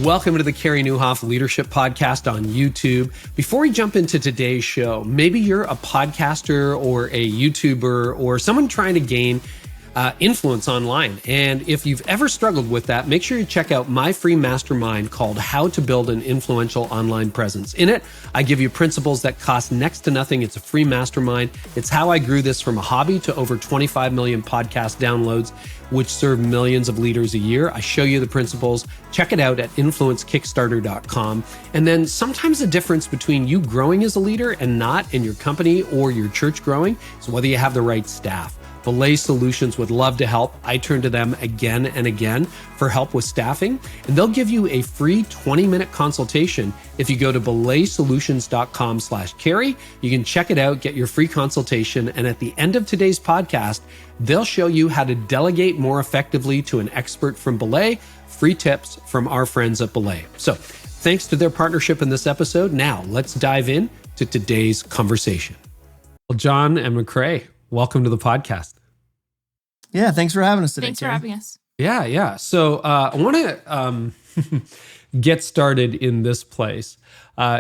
Welcome to the Carey Nieuwhof Leadership Podcast on YouTube. Before we jump into today's show, maybe you're a podcaster or a YouTuber or someone trying to gain influence online. And if you've ever struggled with that, make sure you check out my free mastermind called How to Build an Influential Online Presence. In it, I give you principles that cost next to nothing. It's a free mastermind. It's how I grew this from a hobby to over 25 million podcast downloads, which serve millions of leaders a year. I show you the principles. Check it out at influencekickstarter.com. And then sometimes the difference between you growing as a leader and not in your company or your church growing is whether you have the right staff. BELAY Solutions would love to help. I turn to them again and again for help with staffing, and they'll give you a free 20-minute consultation if you go to belaysolutions.com/Carey. You can check it out, get your free consultation, and at the end of today's podcast, they'll show you how to delegate more effectively to an expert from BELAY. Free tips from our friends at BELAY. So, thanks to their partnership in this episode. Now, let's dive in to today's conversation. Well, Jon and McRae, welcome to the podcast. Yeah, thanks for having us today. Thanks for having us. Yeah. So I want to get started in this place.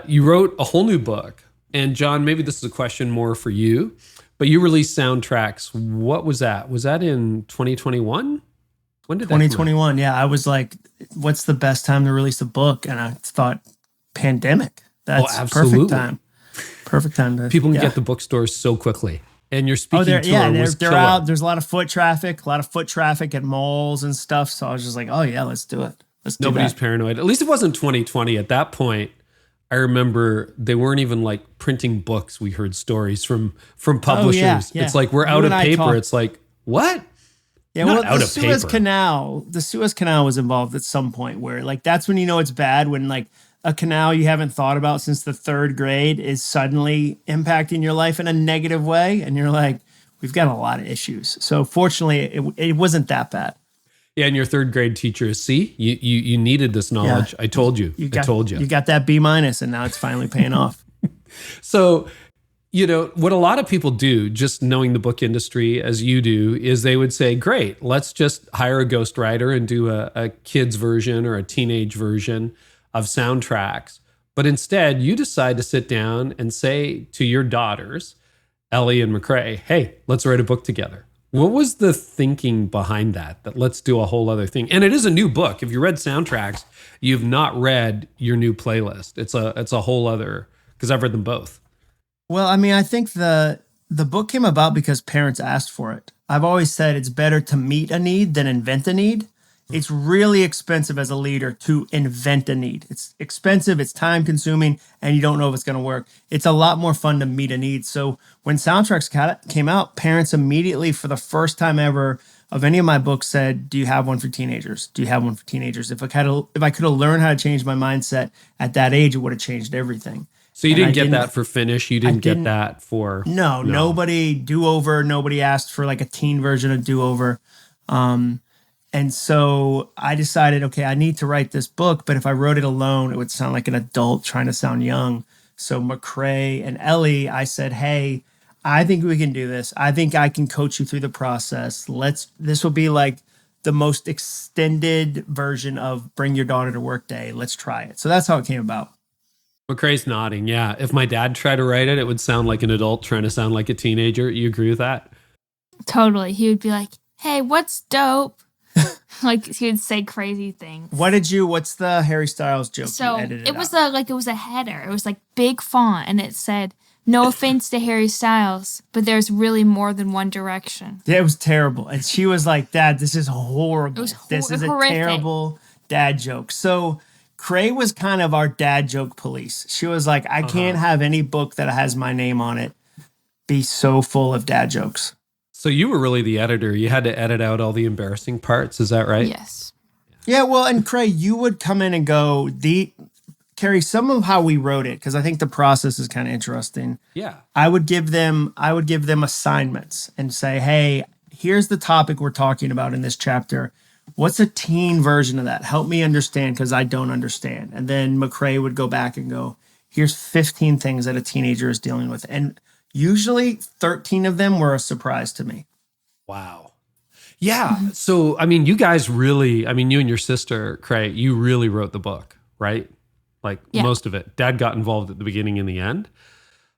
You wrote a whole new book. And Jon, maybe this is a question more for you, but you released soundtracks. What was that? Was that in 2021? When did that 2021, yeah. I was like, what's the best time to release a book? And I thought, pandemic. That's perfect time. Perfect time to... People can get the bookstores so quickly. And your speaking tour was they're killer. out. There's a lot of foot traffic at malls and stuff. So I was just like, oh yeah, let's do it. Nobody's paranoid. At least it wasn't 2020. At that point, I remember they weren't even like printing books. We heard stories from publishers. Yeah. It's like, we're out of paper. It's like, what? Yeah, well, the Suez Canal was involved at some point where like, that's when you know it's bad, when like a canal you haven't thought about since the third grade is suddenly impacting your life in a negative way. And you're like, we've got a lot of issues. So fortunately, it wasn't that bad. Yeah, and your third grade teacher is, see, you needed this knowledge. Yeah. I told you. I told you. You got that B-, and now it's finally paying off. So, you know, what a lot of people do, just knowing the book industry as you do, is they would say, great, let's just hire a ghostwriter and do a kid's version or a teenage version of soundtracks. But instead, you decide to sit down and say to your daughters, Ellie and McRae, hey, let's write a book together. What was the thinking behind that let's do a whole other thing? And it is a new book. If you read soundtracks, you've not read your new playlist. It's a whole other, because I've read them both. Well, I mean, I think the book came about because parents asked for it. I've always said it's better to meet a need than invent a need. It's really expensive as a leader to invent a need. It's expensive, it's time consuming, and you don't know if it's going to work. It's a lot more fun to meet a need. So when soundtracks came out, parents immediately, for the first time ever of any of my books, said, do you have one for teenagers? Do you have one for teenagers? If I could have learned how to change my mindset at that age, it would have changed everything. So you didn't get that for Finish? You didn't get that for... No, nobody do-over. Nobody asked for like a teen version of do-over. And so I decided, okay, I need to write this book, but if I wrote it alone, it would sound like an adult trying to sound young. So McRae and Ellie, I said, hey, I think we can do this. I think I can coach you through the process. This will be like the most extended version of Bring Your Daughter to Work Day. Let's try it. So that's how it came about. McRae's nodding. Yeah. If my dad tried to write it, it would sound like an adult trying to sound like a teenager. You agree with that? Totally. He would be like, hey, what's dope? Like he would say crazy things. What's the Harry Styles joke? So it was a header. It was like big font, and it said, no offense to Harry Styles, but there's really more than one direction. Yeah, it was terrible. And she was like, Dad, this is horrible. This is horrific. A terrible dad joke. So Cray was kind of our dad joke police. She was like, I can't have any book that has my name on it be so full of dad jokes. So you were really the editor. You had to edit out all the embarrassing parts. Is that right? Yes. Yeah, well, and Cray, you would come in and go, Carey, some of how we wrote it, because I think the process is kind of interesting. Yeah. I would give them assignments and say, hey, here's the topic we're talking about in this chapter. What's a teen version of that? Help me understand, because I don't understand. And then McRae would go back and go, here's 15 things that a teenager is dealing with. And usually 13 of them were a surprise to me. Wow. Yeah. So, I mean, you guys really, I mean, you and your sister, Cray, you really wrote the book, right? Like most of it. Dad got involved at the beginning and the end.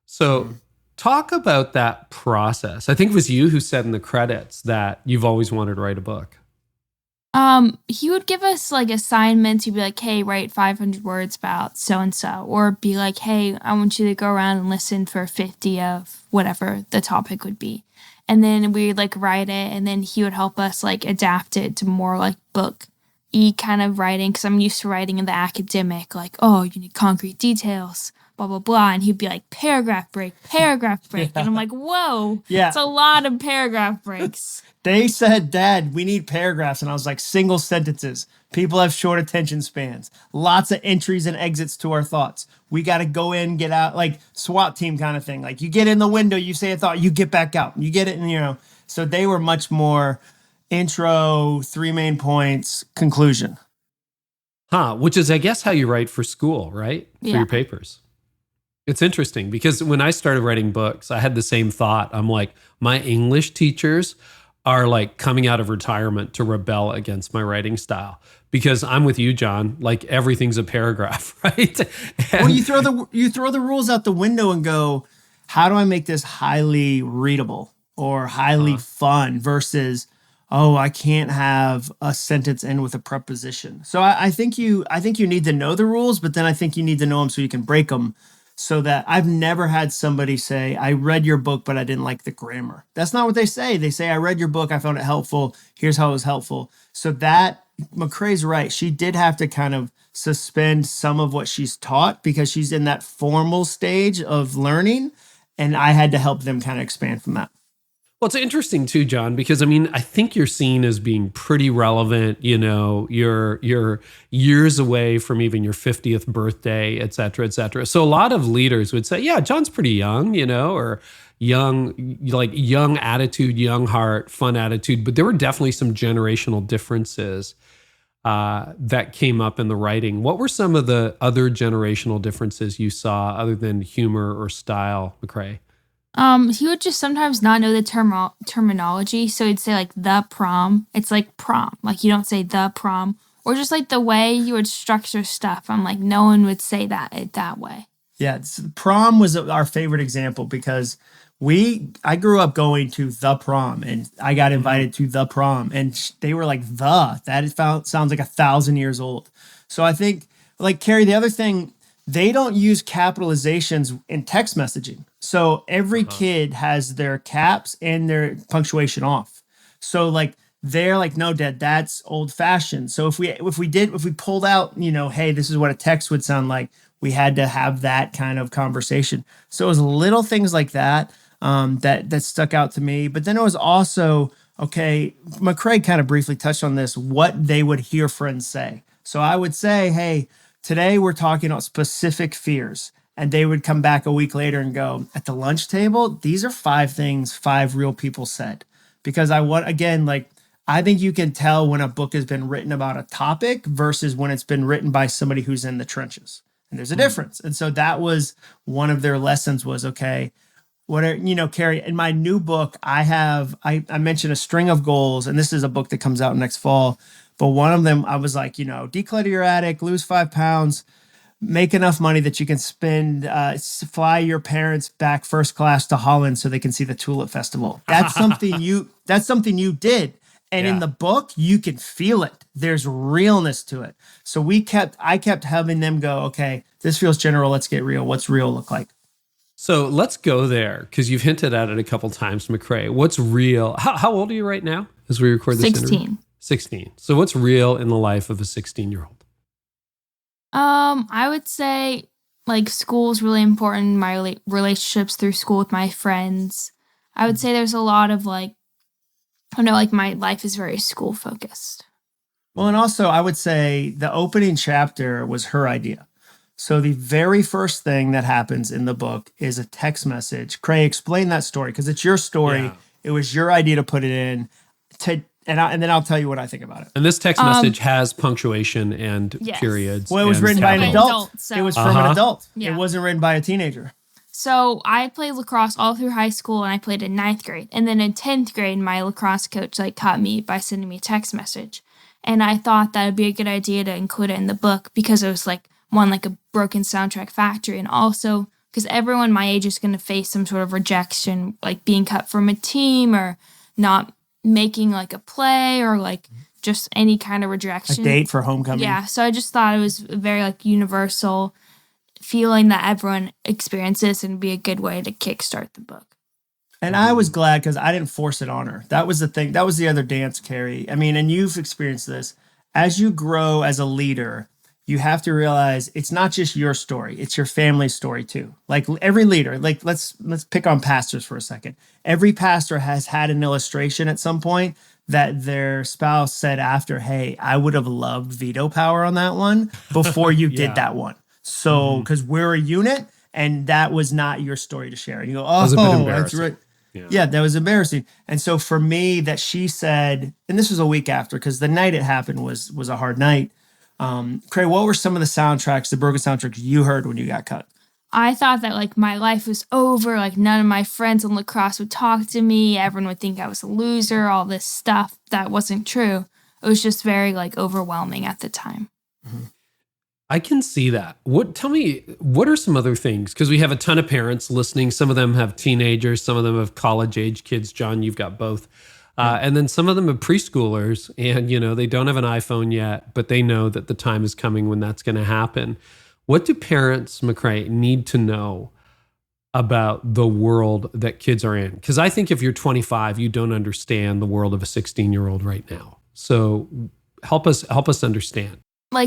So talk about that process. I think it was you who said in the credits that you've always wanted to write a book. He would give us like assignments. He'd be like, hey, write 500 words about so-and-so, or be like, hey, I want you to go around and listen for 50 of whatever the topic would be. And then we'd like write it, and then he would help us like adapt it to more like book-y kind of writing. Cause I'm used to writing in the academic, like, oh, you need concrete details, blah, blah, blah. And he'd be like, paragraph break. And I'm like, whoa, it's a lot of paragraph breaks. They said, Dad, we need paragraphs. And I was like, single sentences. People have short attention spans. Lots of entries and exits to our thoughts. We got to go in, get out, like SWAT team kind of thing. Like you get in the window, you say a thought, you get back out. You get it, and So they were much more intro, 3 main points, conclusion. Which is, I guess, how you write for school, right? For your papers. It's interesting because when I started writing books, I had the same thought. I'm like, my English teachers are like coming out of retirement to rebel against my writing style, because I'm with you, Jon. Like everything's a paragraph, right? Well, you throw the rules out the window and go, how do I make this highly readable or highly fun versus, oh, I can't have a sentence end with a preposition. So I think you need to know the rules, but then I think you need to know them so you can break them. So that I've never had somebody say, I read your book, but I didn't like the grammar. That's not what they say. They say, I read your book, I found it helpful. Here's how it was helpful. So that, McRae's right. She did have to kind of suspend some of what she's taught because she's in that formal stage of learning. And I had to help them kind of expand from that. Well, it's interesting too, Jon, because I mean, I think you're seen as being pretty relevant. You're years away from even your 50th birthday, et cetera, et cetera. So a lot of leaders would say, yeah, Jon's pretty young, or young attitude, young heart, fun attitude. But there were definitely some generational differences that came up in the writing. What were some of the other generational differences you saw other than humor or style, McRae? He would just sometimes not know the terminology. So he'd say like the prom. It's like prom. Like you don't say the prom. Or just like the way you would structure stuff. I'm like, no one would say that way. Yeah, prom was our favorite example because I grew up going to the prom and I got invited to the prom and they were like, sounds like 1,000 years old. So I think like Carey, the other thing, they don't use capitalizations in text messaging. So every kid has their caps and their punctuation off. So like they're like, no, Dad, that's old fashioned. So if we pulled out, hey, this is what a text would sound like, we had to have that kind of conversation. So it was little things like that that stuck out to me. But then it was also, okay, McRae kind of briefly touched on this, what they would hear friends say. So I would say, hey, today we're talking about specific fears. And they would come back a week later and go, at the lunch table, these are 5 things 5 real people said. Because I think you can tell when a book has been written about a topic versus when it's been written by somebody who's in the trenches. And there's a difference. And so that was one of their lessons was, okay, Carey, in my new book, I mentioned a string of goals, and this is a book that comes out next fall. But one of them, I was like, declutter your attic, lose 5 pounds, make enough money that you can fly your parents back first class to Holland so they can see the Tulip Festival. That's something you did. And in the book, you can feel it. There's realness to it. So I kept having them go, okay, this feels general. Let's get real. What's real look like? So let's go there because you've hinted at it a couple times, McRae. What's real? How old are you right now as we record this 16. interview? 16. So what's real in the life of a 16-year-old? I would say like school is really important. My relationships through school with my friends. I would say there's a lot of my life is very school focused. Well, and also I would say the opening chapter was her idea. So the very first thing that happens in the book is a text message. Cray, explain that story because it's your story. Yeah. It was your idea to put it in and then I'll tell you what I think about it. And this text message has punctuation and periods. Well, it was written by an adult. It was from an adult. Yeah. It wasn't written by a teenager. So I played lacrosse all through high school, and I played in 9th grade. And then in 10th grade, my lacrosse coach caught me by sending me a text message. And I thought that would be a good idea to include it in the book because it was a broken soundtrack factory. And also because everyone my age is going to face some sort of rejection, like being cut from a team or not making a play or just any kind of rejection. A date for homecoming. Yeah. So I just thought it was a very universal feeling that everyone experiences and be a good way to kickstart the book. And I was glad because I didn't force it on her. That was the thing. That was the other dance, Carey. I mean, and you've experienced this. As you grow as a leader, you have to realize it's not just your story. It's your family's story too. Every leader, let's pick on pastors for a second. Every pastor has had an illustration at some point that their spouse said after, hey, I would have loved veto power on that one before you did that one. So, because we're a unit and that was not your story to share. And you go, oh, that's right. Yeah, that was embarrassing. And so for me, that she said, and this was a week after, because the night it happened was a hard night. McRae, what were some of the broken soundtracks you heard when you got cut? I thought that my life was over. None of my friends on lacrosse would talk to me. Everyone would think I was a loser, all this stuff. That wasn't true. It was just very overwhelming at the time. Mm-hmm. I can see that. Tell me, what are some other things? Because we have a ton of parents listening. Some of them have teenagers. Some of them have college-age kids. Jon, you've got both. And then some of them have preschoolers. And, they don't have an iPhone yet, but they know that the time is coming when that's going to happen. What do parents, McRae, need to know about the world that kids are in? Because I think if you're 25, you don't understand the world of a 16-year-old right now. So help us understand.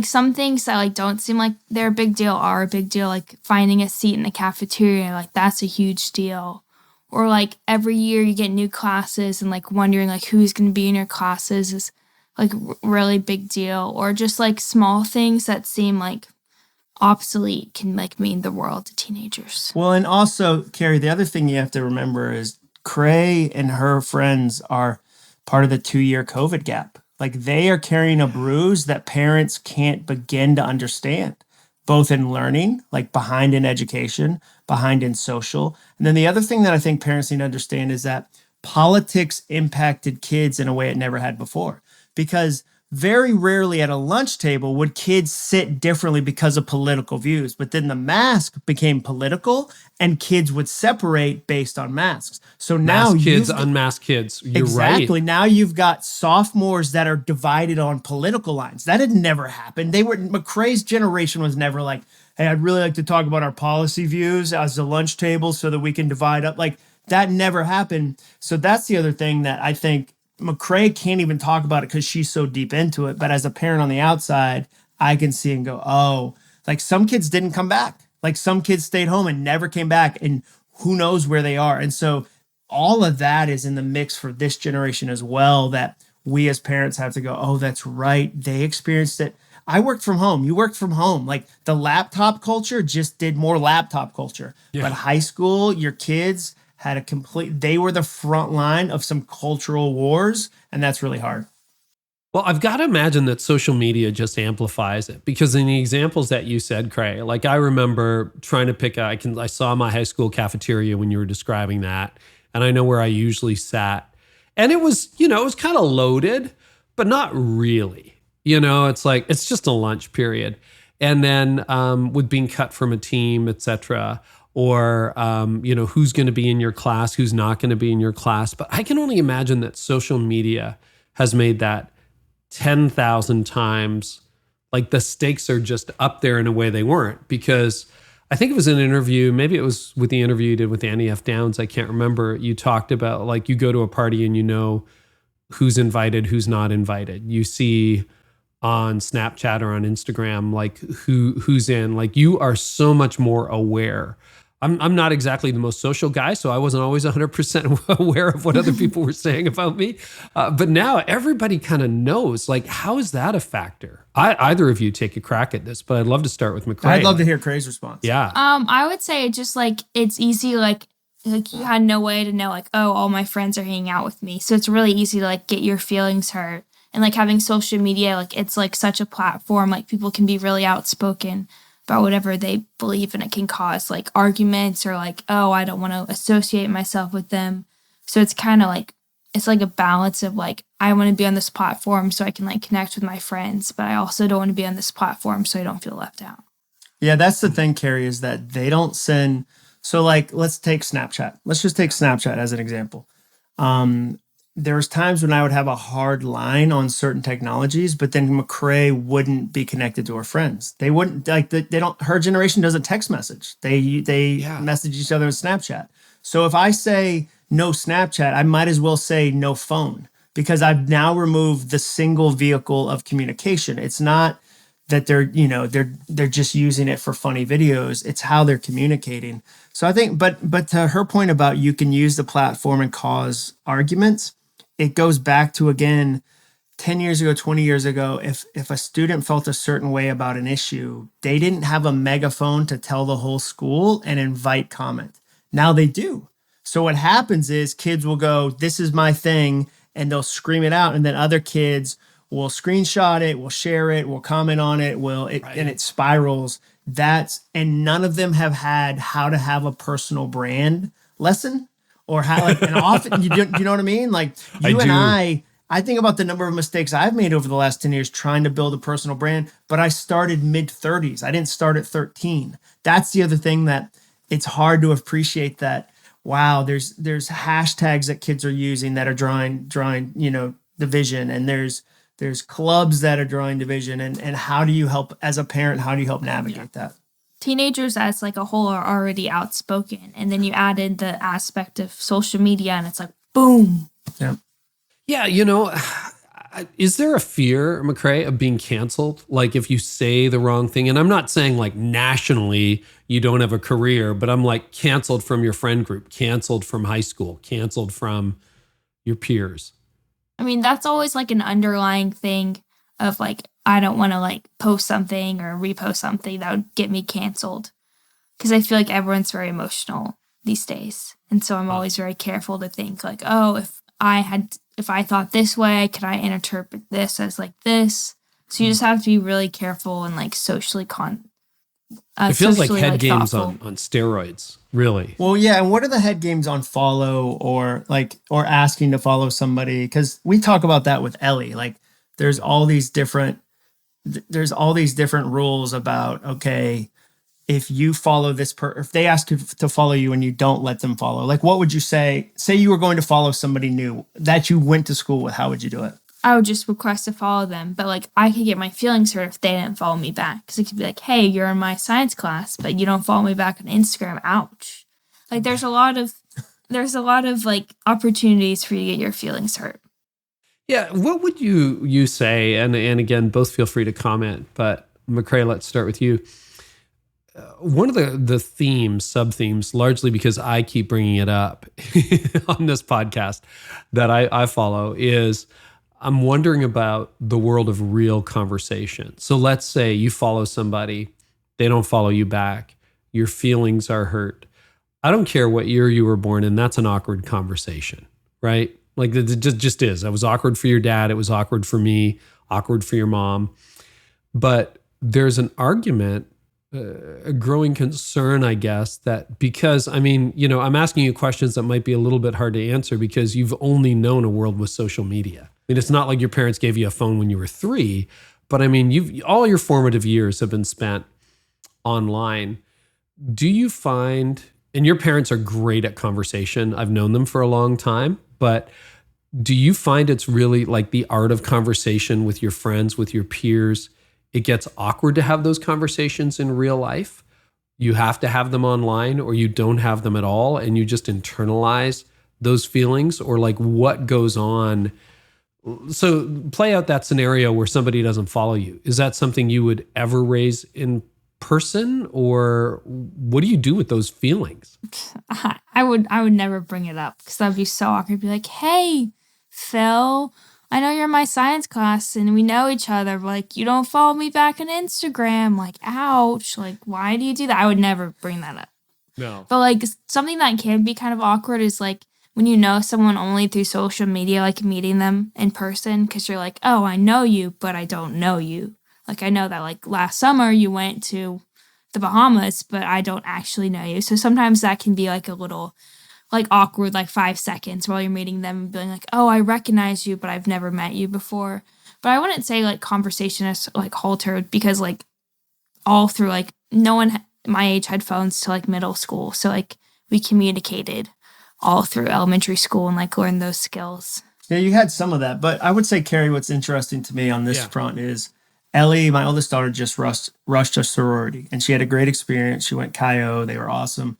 Some things that don't seem like they're a big deal are a big deal, finding a seat in the cafeteria, that's a huge deal. Or every year you get new classes and wondering who's going to be in your classes is really big deal. Or just small things that seem obsolete can mean the world to teenagers. Well, and also, Carey, the other thing you have to remember is McRae and her friends are part of the 2-year COVID gap. They are carrying a bruise that parents can't begin to understand, both in learning, behind in education, behind in social. And then the other thing that I think parents need to understand is that politics impacted kids in a way it never had before. Because very rarely at a lunch table would kids sit differently because of political views. But then the mask became political and kids would separate based on masks. So now unmasked kids. You're exactly. Right. Now you've got sophomores that are divided on political lines. That had never happened. McRae's generation was never hey, I'd really like to talk about our policy views as a lunch table so that we can divide up. That never happened. So that's the other thing that I think McRae can't even talk about it because she's so deep into it. But as a parent on the outside, I can see and go, oh, some kids didn't come back. Some kids stayed home and never came back. And who knows where they are. And so all of that is in the mix for this generation as well, that we as parents have to go, oh, that's right. They experienced it. I worked from home. You worked from home. The laptop culture just did more laptop culture. Yeah. But high school, your kids had they were the front line of some cultural wars, and that's really hard. Well, I've got to imagine that social media just amplifies it because in the examples that you said, McRae, I remember trying to I saw my high school cafeteria when you were describing that, and I know where I usually sat. And it was, it was kind of loaded, but not really. It's just a lunch period. And then with being cut from a team, et cetera, or, who's going to be in your class, who's not going to be in your class. But I can only imagine that social media has made that 10,000 times, the stakes are just up there in a way they weren't. Because I think it was an interview, maybe it was with the interview you did with Annie F. Downs, I can't remember. You talked about, you go to a party and who's invited, who's not invited. You see on Snapchat or on Instagram, who's in, you are so much more aware. I'm not exactly the most social guy, so I wasn't always 100% aware of what other people were saying about me. But now everybody kind of knows. How is that a factor? Either of you take a crack at this, but I'd love to start with McRae. I'd love to hear McRae's response. Yeah. I would say just it's easy, you had no way to know oh, all my friends are hanging out with me. So it's really easy to get your feelings hurt. And having social media, it's such a platform, people can be really outspoken. about whatever they believe, and it can cause like arguments or like, oh, I don't want to associate myself with them. So it's kind of like, it's like a balance of like, I want to be on this platform so I can like connect with my friends, but I also don't want to be on this platform so I don't feel left out. Yeah, that's the thing, Carey, is that they don't send. So like, let's take Snapchat. Let's just take Snapchat as an example. There was times when I would have a hard line on certain technologies, but then McRae wouldn't be connected to her friends. They wouldn't like, they don't, her generation doesn't text message. They message each other in Snapchat. So if I say no Snapchat, I might as well say no phone, because I've now removed the single vehicle of communication. It's not that they're just using it for funny videos. It's how they're communicating. So I think, but to her point about you can use the platform and cause arguments, it goes back to, again, 10 years ago, 20 years ago, if a student felt a certain way about an issue, they didn't have a megaphone to tell the whole school and invite comment. Now they do. So what happens is kids will go, this is my thing, and they'll scream it out, and then other kids will screenshot it, will share it, will comment on it, and it spirals. And none of them have had how to have a personal brand lesson, or how, like, and often, you know what I mean? Like I think about the number of mistakes I've made over the last 10 years trying to build a personal brand, but I started mid-30s. I didn't start at 13. That's the other thing, that it's hard to appreciate that, wow, there's hashtags that kids are using that are drawing, division, and there's clubs that are drawing division, and how do you help, as a parent, how do you help navigate that? Teenagers as like a whole are already outspoken, and then you added the aspect of social media and it's like, boom. Yeah. Yeah, is there a fear, McRae, of being canceled? Like if you say the wrong thing, and I'm not saying like nationally you don't have a career, but I'm like canceled from your friend group, canceled from high school, canceled from your peers. I mean, that's always like an underlying thing of like, I don't want to like post something or repost something that would get me canceled. Because I feel like everyone's very emotional these days. And so I'm always very careful to think like, oh, if I thought this way, could I interpret this as like this? So you just have to be really careful and like socially it feels like head like games thoughtful. on steroids, really. Well, yeah. And what are the head games on follow or asking to follow somebody? Because we talk about that with Ellie. Like there's all these different rules about, okay, if you follow this if they ask you to follow you and you don't let them follow, like what would you say? Say you were going to follow somebody new that you went to school with, how would you do it? I would just request to follow them, but like I could get my feelings hurt if they didn't follow me back, because it could be like, hey, you're in my science class, but you don't follow me back on Instagram. Ouch! Like there's a lot of like opportunities for you to get your feelings hurt. Yeah, what would you say? And again, both feel free to comment. But McRae, let's start with you. One of the themes, sub-themes, largely because I keep bringing it up on this podcast that I follow, is I'm wondering about the world of real conversation. So let's say you follow somebody, they don't follow you back, your feelings are hurt. I don't care what year you were born in, that's an awkward conversation, right? Like it just is. It was awkward for your dad, it was awkward for me, awkward for your mom. But there's an argument, a growing concern, I guess, that because, I'm asking you questions that might be a little bit hard to answer because you've only known a world with social media. I mean, it's not like your parents gave you a phone when you were 3, but all your formative years have been spent online. Do you find, and your parents are great at conversation, I've known them for a long time, but do you find it's really like the art of conversation with your friends, with your peers? It gets awkward to have those conversations in real life. You have to have them online, or you don't have them at all, and you just internalize those feelings, or like what goes on. So play out that scenario where somebody doesn't follow you. Is that something you would ever raise in person, or what do you do with those feelings? I would never bring it up because that'd be so awkward. Be like, hey, Phil, I know you're in my science class and we know each other, but like you don't follow me back on Instagram. Like, ouch. Like, why do you do that? I would never bring that up. No. But like something that can be kind of awkward is like when you know someone only through social media, like meeting them in person, because you're like, oh, I know you, but I don't know you. Like I know that like last summer you went to the Bahamas, but I don't actually know you. So sometimes that can be like a little like awkward, like 5 seconds while you're meeting them and being like, oh, I recognize you, but I've never met you before. But I wouldn't say like conversation is like halted because like all through like no one my age had phones to like middle school. So like we communicated all through elementary school and like learned those skills. Yeah, you had some of that. But I would say, Carey, what's interesting to me on this front is Ellie, my oldest daughter, just rushed a sorority and she had a great experience. She went Chi-O. They were awesome.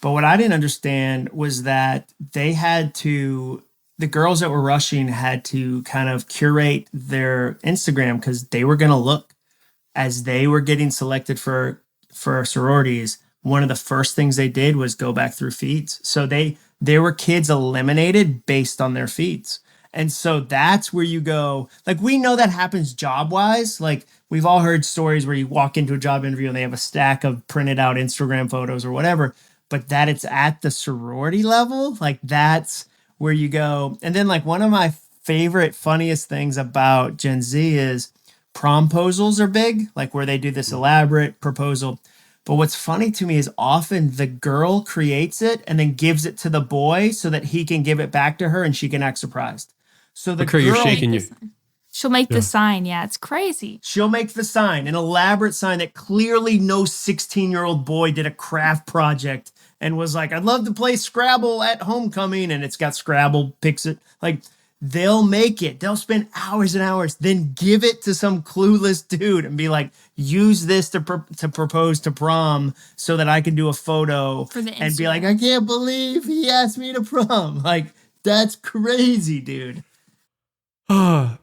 But what I didn't understand was that the girls that were rushing had to kind of curate their Instagram because they were going to look as they were getting selected for sororities. One of the first things they did was go back through feeds. So there were kids eliminated based on their feeds. And so that's where you go, like, we know that happens job wise. Like we've all heard stories where you walk into a job interview and they have a stack of printed out Instagram photos or whatever, but that it's at the sorority level, like that's where you go. And then like one of my favorite, funniest things about Gen Z is promposals are big, like where they do this elaborate proposal. But what's funny to me is often the girl creates it and then gives it to the boy so that he can give it back to her and she can act surprised. So the girl, you're shaking you. She'll make the sign. Yeah, it's crazy. She'll make the sign, an elaborate sign that clearly no 16-year-old boy did a craft project and was like, I'd love to play Scrabble at homecoming. And it's got Scrabble, Pixit. Like they'll make it. They'll spend hours and hours, then give it to some clueless dude and be like, use this to propose to prom so that I can do a photo and be like, I can't believe he asked me to prom. Like, that's crazy, dude.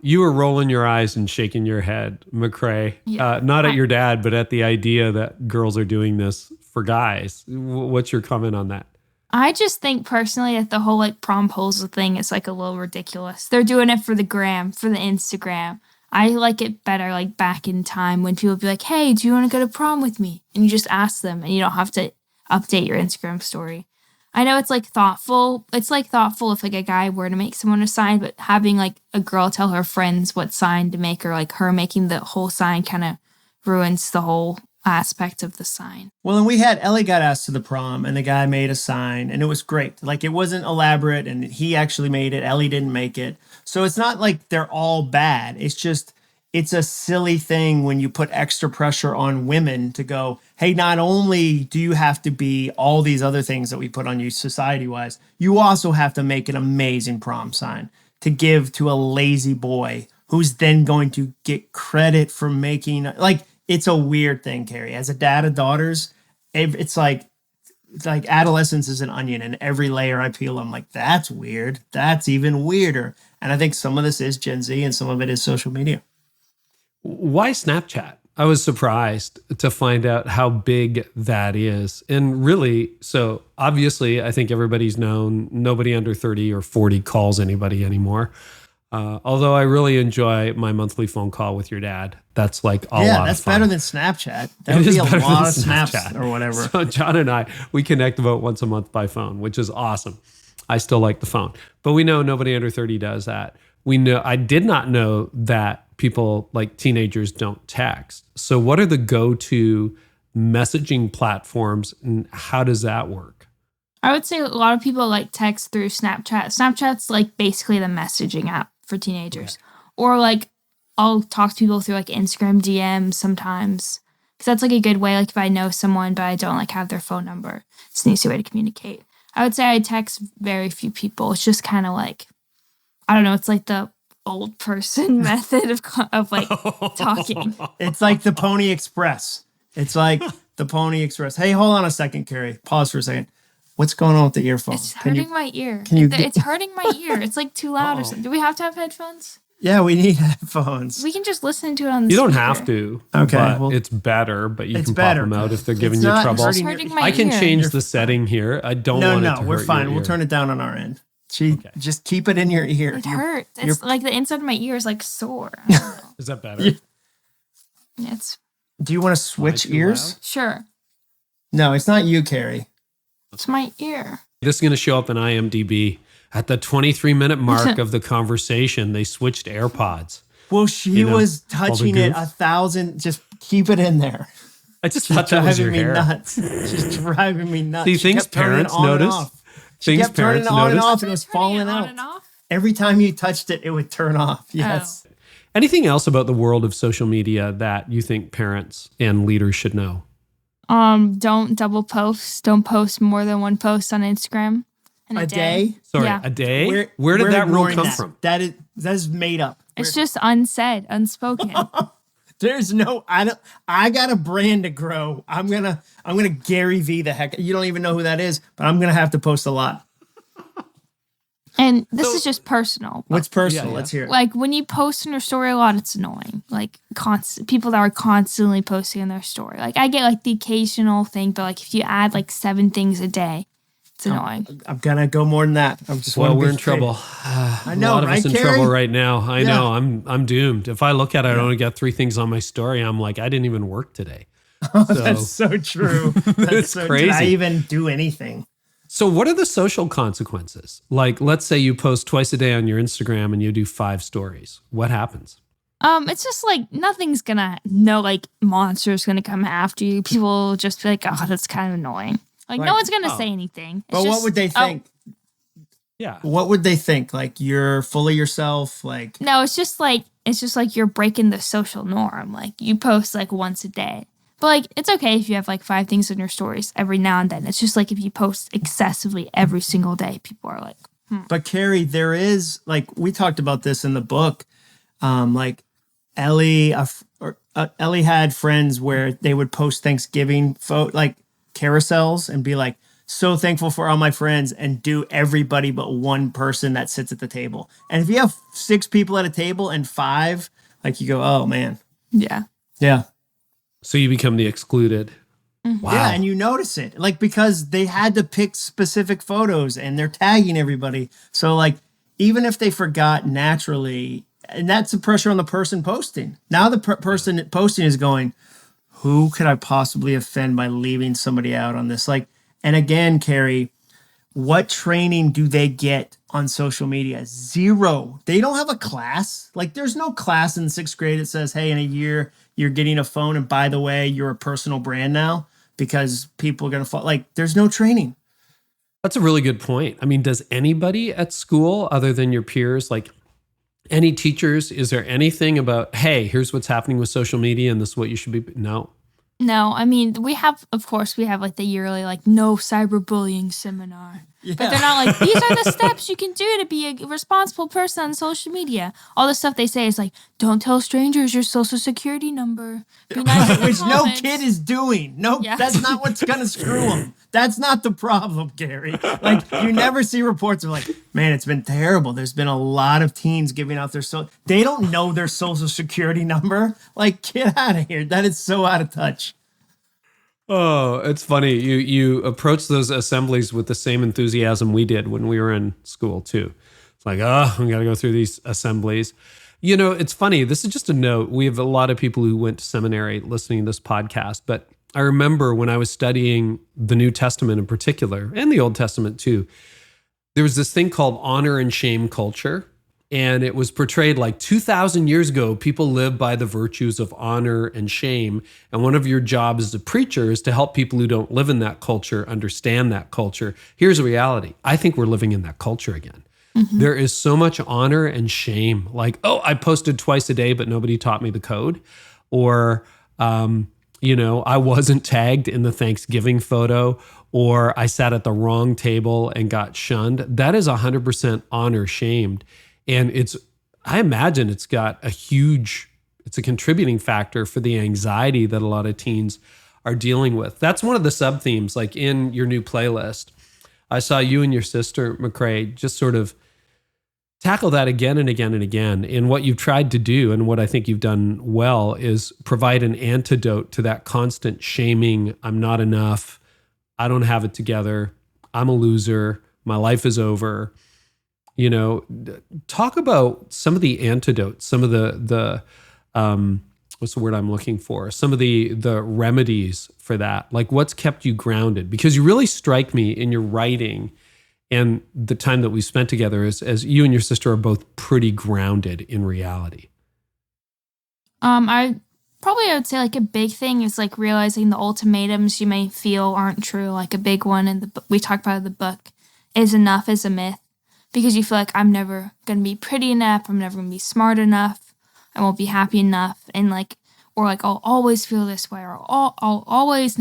You were rolling your eyes and shaking your head, McRae. Yeah. Not at your dad, but at the idea that girls are doing this for guys. What's your comment on that? I just think personally that the whole like promposal thing is like a little ridiculous. They're doing it for the gram, for the Instagram. I like it better like back in time when people would be like, hey, do you want to go to prom with me? And you just ask them and you don't have to update your Instagram story. I know it's like thoughtful. It's like thoughtful if like a guy were to make someone a sign, but having like a girl tell her friends what sign to make or like her making the whole sign kind of ruins the whole aspect of the sign. Well, and we had Ellie got asked to the prom and the guy made a sign and it was great. Like it wasn't elaborate and he actually made it. Ellie didn't make it. So it's not like they're all bad. It's just, it's a silly thing when you put extra pressure on women to go, hey, not only do you have to be all these other things that we put on you society-wise, you also have to make an amazing prom sign to give to a lazy boy who's then going to get credit for making, like, it's a weird thing, Carey. As a dad of daughters, it's like adolescence is an onion and every layer I peel, I'm like, that's weird. That's even weirder. And I think some of this is Gen Z and some of it is social media. Why Snapchat? I was surprised to find out how big that is. And really, so obviously, I think everybody's known nobody under 30 or 40 calls anybody anymore. Although I really enjoy my monthly phone call with your dad. That's like a lot of fun. Yeah, that's better than Snapchat. That would be a lot of snaps or whatever. So Jon and I, we connect about once a month by phone, which is awesome. I still like the phone. But we know nobody under 30 does that. We know, I did not know that people like teenagers don't text. So what are the go-to messaging platforms and how does that work? I would say a lot of people like text through Snapchat. Snapchat's like basically the messaging app for teenagers. Yeah. Or like I'll talk to people through like Instagram DMs sometimes. Because that's like a good way, like if I know someone but I don't like have their phone number. It's an easy way to communicate. I would say I text very few people. It's just kind of like, I don't know, it's like the old person method of like talking. It's like the Pony Express. It's like the Pony Express. Hey, hold on a second, Carey. Pause for a second. What's going on with the earphones? It's hurting my ear. It's hurting my ear. It's like too loud or something. Do we have to have headphones? Yeah, we need headphones. We can just listen to it on the You don't speaker. have to. Okay. Well, it's better, but you can pop them out if they're giving you trouble. It's hurting my I can ear. change the setting here. I don't want it to hurt we're fine. your We'll ear. turn it down on our end. Just keep it in your ear. It hurts. It's like the inside of my ear is like sore. I don't know. Is that better? Yeah, it's Do you want to switch ears? Loud? sure. No, it's not you, Carey. It's my ear. This is going to show up in IMDb. At the 23-minute mark of the conversation, they switched AirPods. Well, she was touching it 1,000. Just keep it in there. I just thought that was your hair. Nuts. She's driving me nuts. See, things parents notice. She kept turning it on and off, and it was Turning falling it on out. and off? Every time you touched it, it would turn off. Yes. Anything else about the world of social media that you think parents and leaders should know? Don't double post. Don't post more than one post on Instagram in a day? Sorry, Yeah. a day? Where did that rule come from? That is made up. It's just unsaid, unspoken. There's no, I got a brand to grow. I'm gonna Gary V the heck. You don't even know who that is, but I'm gonna have to post a lot. And this is just personal. What's personal? Yeah. Let's hear it. Like when you post in your story a lot, it's annoying. Like people that are constantly posting in their story. Like I get like the occasional thing, but like if you add like 7 things a day, it's annoying. I'm gonna go more than that. I'm just we're in trouble. I know, a lot of right, us in Carey? trouble right now. I Yeah. know. I'm doomed. If I look at it, I only got 3 things on my story. I'm like, I didn't even work today. That's so true. That's It's so crazy. Did I even do anything? So what are the social consequences? Like, let's say you post twice a day on your Instagram and you do 5 stories. What happens? It's just like nothing's gonna like monster's gonna come after you. People will just be like, oh, that's kind of annoying. Like no one's gonna say anything. It's But what just- would they think? Yeah. What would they think? Like you're full of yourself? Like No, it's just like you're breaking the social norm. Like you post like once a day. But like it's okay if you have like 5 things in your stories every now and then. It's just like if you post excessively every single day, people are like, But Carey, there is like we talked about this in the book. Like Ellie had friends where they would post Thanksgiving like carousels and be like, so thankful for all my friends, and do everybody but one person that sits at the table. And if you have 6 people at a table and 5, like you go, oh man, yeah. yeah. So you become the excluded. Wow. Yeah, and you notice it, like because they had to pick specific photos and they're tagging everybody. So like even if they forgot naturally, and that's the pressure on the person posting. Now the person posting is going, who could I possibly offend by leaving somebody out on this? Like, and again, Carey, what training do they get on social media? 0. They don't have a class. Like there's no class in 6th grade that says, hey, in a year you're getting a phone, and by the way, you're a personal brand now, because people are going to fall. Like there's no training. That's a really good point. I mean, does anybody at school other than your peers, like any teachers, is there anything about, hey, here's what's happening with social media and this is what you should be? No. No, I mean, we have like the yearly, like, no cyberbullying seminar. Yeah. But they're not like, these are the steps you can do to be a responsible person on social media. All the stuff they say is like, don't tell strangers your social security number. Be nice in the Which no comments. kid is doing. No, Yeah. that's not what's going to screw them. That's not the problem, Gary. Like you never see reports of like, man, it's been terrible. There's been a lot of teens giving out they don't know their social security number. Like get out of here. That is so out of touch. Oh, it's funny. You approach those assemblies with the same enthusiasm we did when we were in school too. It's like, oh, we got to go through these assemblies. You know, it's funny. This is just a note. We have a lot of people who went to seminary listening to this podcast, but I remember when I was studying the New Testament in particular, and the Old Testament too, there was this thing called honor and shame culture. And it was portrayed like 2,000 years ago, people lived by the virtues of honor and shame. And one of your jobs as a preacher is to help people who don't live in that culture understand that culture. Here's the reality. I think we're living in that culture again. Mm-hmm. There is so much honor and shame. Like, oh, I posted twice a day, but nobody taught me the code. Or, I wasn't tagged in the Thanksgiving photo, or I sat at the wrong table and got shunned. That is 100% honor shamed. And I imagine it's a contributing factor for the anxiety that a lot of teens are dealing with. That's one of the sub-themes, like in your new playlist. I saw you and your sister, McRae, just sort of tackle that again and again and again. And what you've tried to do, and what I think you've done well, is provide an antidote to that constant shaming. I'm not enough. I don't have it together. I'm a loser. My life is over. Talk about some of the antidotes, some of the what's the word I'm looking for? Some of the remedies for that. Like what's kept you grounded? Because you really strike me in your writing and the time that we spent together as you and your sister are both pretty grounded in reality. I probably I would say like a big thing is like realizing the ultimatums you may feel aren't true. Like a big one in we talked about in the book is enough is a myth, because you feel like I'm never going to be pretty enough. I'm never going to be smart enough. I won't be happy enough. And like, or like, I'll always feel this way, or I'll always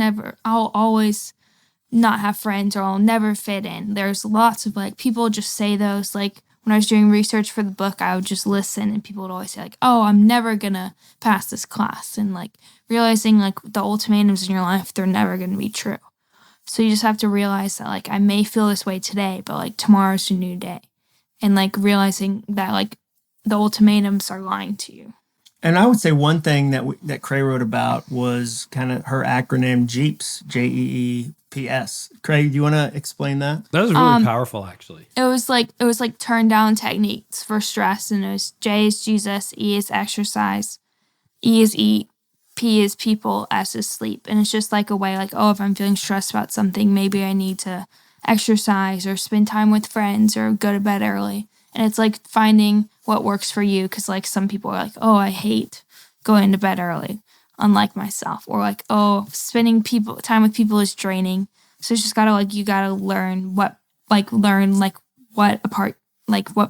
not have friends, or I'll never fit in. There's lots of like, people just say those. Like when I was doing research for the book, I would just listen and people would always say like, oh, I'm never going to pass this class. And like realizing like the ultimatums in your life, they're never going to be true. So you just have to realize that like, I may feel this way today, but like tomorrow's a new day. And like realizing that like the ultimatums are lying to you. And I would say one thing that Cray wrote about was kind of her acronym JEEPS, JEEPS. Cray, do you want to explain that? That was really powerful, actually. It was like turn down techniques for stress, and it was J is Jesus, E is exercise, E is eat, P is people, S is sleep. And it's just like a way like, oh, if I'm feeling stressed about something, maybe I need to exercise or spend time with friends or go to bed early. And it's like finding what works for you, because like some people are like, oh, I hate going to bed early, unlike myself, or like, oh, spending time with people is draining. So it's just gotta like, you gotta learn what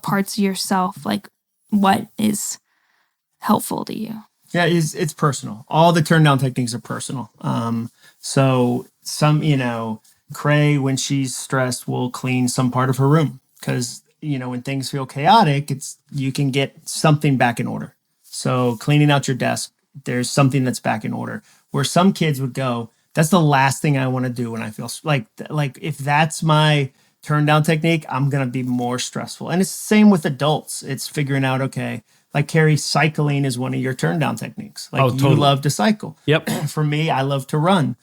parts of yourself, like what is helpful to you. Yeah, it's personal. All the turn down techniques are personal. So some, Cray, when she's stressed, will clean some part of her room, because when things feel chaotic, you can get something back in order. So cleaning out your desk, there's something that's back in order. Where some kids would go, that's the last thing I want to do when I feel like if that's my turn down technique, I'm going to be more stressful. And it's the same with adults. It's figuring out, okay, like Carey, cycling is one of your turn down techniques. Like totally. You love to cycle. Yep. For me, I love to run.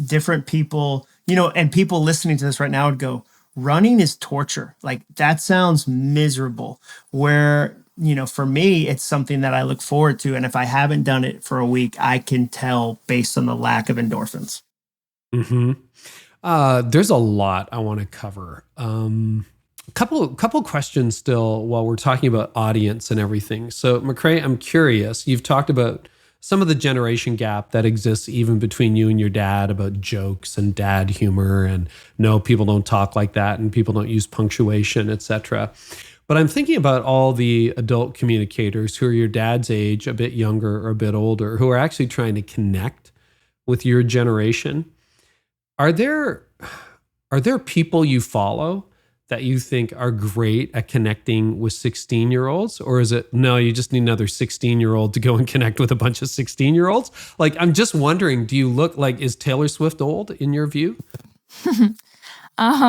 Different people, and people listening to this right now would go, running is torture. Like that sounds miserable. Where, for me, it's something that I look forward to. And if I haven't done it for a week, I can tell based on the lack of endorphins. Mm-hmm. There's a lot I want to cover. Couple questions still while we're talking about audience and everything. So McRae, I'm curious, you've talked about some of the generation gap that exists even between you and your dad about jokes and dad humor, and no, people don't talk like that and people don't use punctuation, etc. But I'm thinking about all the adult communicators who are your dad's age, a bit younger or a bit older, who are actually trying to connect with your generation. Are there people you follow that you think are great at connecting with 16-year-olds? Or is it, no, you just need another 16-year-old to go and connect with a bunch of 16-year-olds? Like, I'm just wondering, do you look like, is Taylor Swift old in your view? I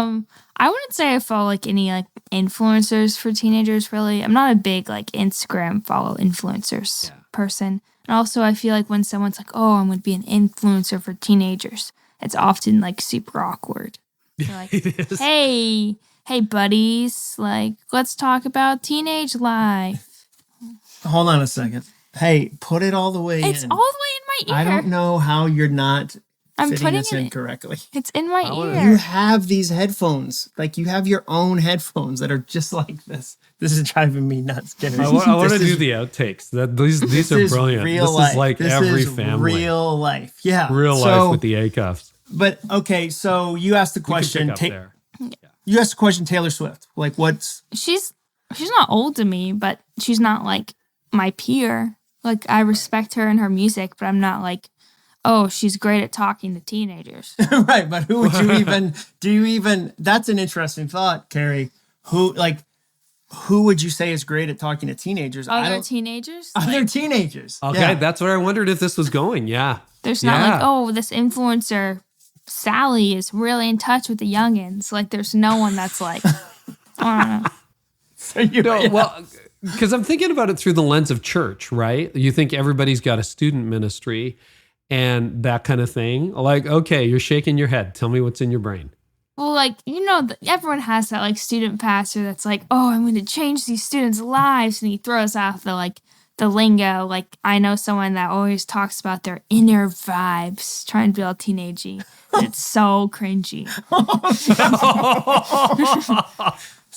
wouldn't say I follow like any like influencers for teenagers, really. I'm not a big like Instagram follow influencers person. And also I feel like when someone's like, oh, I'm going to be an influencer for teenagers, it's often like super awkward. They're like, hey buddies, like, let's talk about teenage life. Hold on a second. Hey, put it all the way in. It's all the way in my ear. I don't know how you're not I'm fitting putting this in correctly. It's in my ear. You have these headphones. Like, you have your own headphones that are just like this. This is driving me nuts. I want to do the outtakes. These are brilliant. This is like every family. Real life. Yeah. Real life with the Acuffs. But, okay, so you asked the question. You asked the question, Taylor Swift. Like, what's... She's not old to me, but she's not, like, my peer. Like, I respect her and her music, but I'm not like, oh, she's great at talking to teenagers. Right, but who would you even... That's an interesting thought, Carey. Who would you say is great at talking to teenagers? Other teenagers? Other teenagers. Okay, that's where I wondered if this was going, yeah. There's not like, oh, this influencer... Sally is really in touch with the youngins. Like, there's no one that's like, I don't know. Well, because I'm thinking about it through the lens of church, right? You think everybody's got a student ministry and that kind of thing. Like, okay, you're shaking your head. Tell me what's in your brain. Well, like, everyone has that like student pastor that's like, oh, I'm going to change these students' lives. And he throws out the lingo. Like, I know someone that always talks about their inner vibes, trying to be all teenagey. It's so cringy.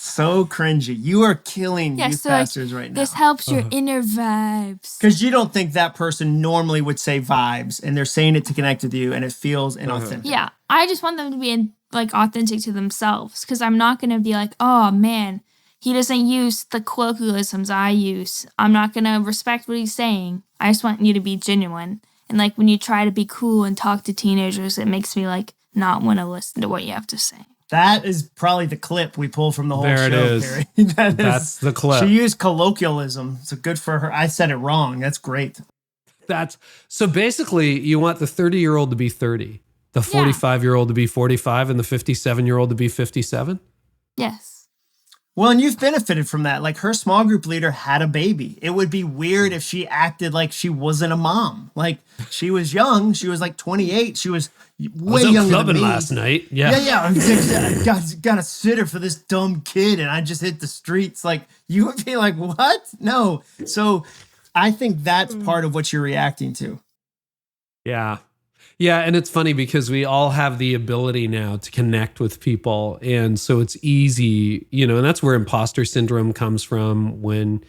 So cringy. You are killing youth so pastors right now. This helps your inner vibes. Because you don't think that person normally would say vibes, and they're saying it to connect with you, and it feels inauthentic. Yeah, I just want them to be authentic to themselves, because I'm not going to be like, oh man, he doesn't use the colloquialisms I use. I'm not going to respect what he's saying. I just want you to be genuine. And when you try to be cool and talk to teenagers, it makes me not want to listen to what you have to say. That is probably the clip we pull from the whole show. There it is. Carey. That's the clip. She used colloquialism, so good for her. I said it wrong. That's great. So basically, you want the 30-year-old to be 30, the 45-year-old to be 45, and the 57-year-old to be 57? Yes. Well, and you've benefited from that. Her small group leader had a baby. It would be weird if she acted like she wasn't a mom. She was young. She was 28. She was way younger than me. Last night. Yeah. Yeah. I got a sitter for this dumb kid, and I just hit the streets. You would be like, what? No. So I think that's part of what you're reacting to. Yeah. Yeah, and it's funny because we all have the ability now to connect with people. And so it's easy, and that's where imposter syndrome comes from when,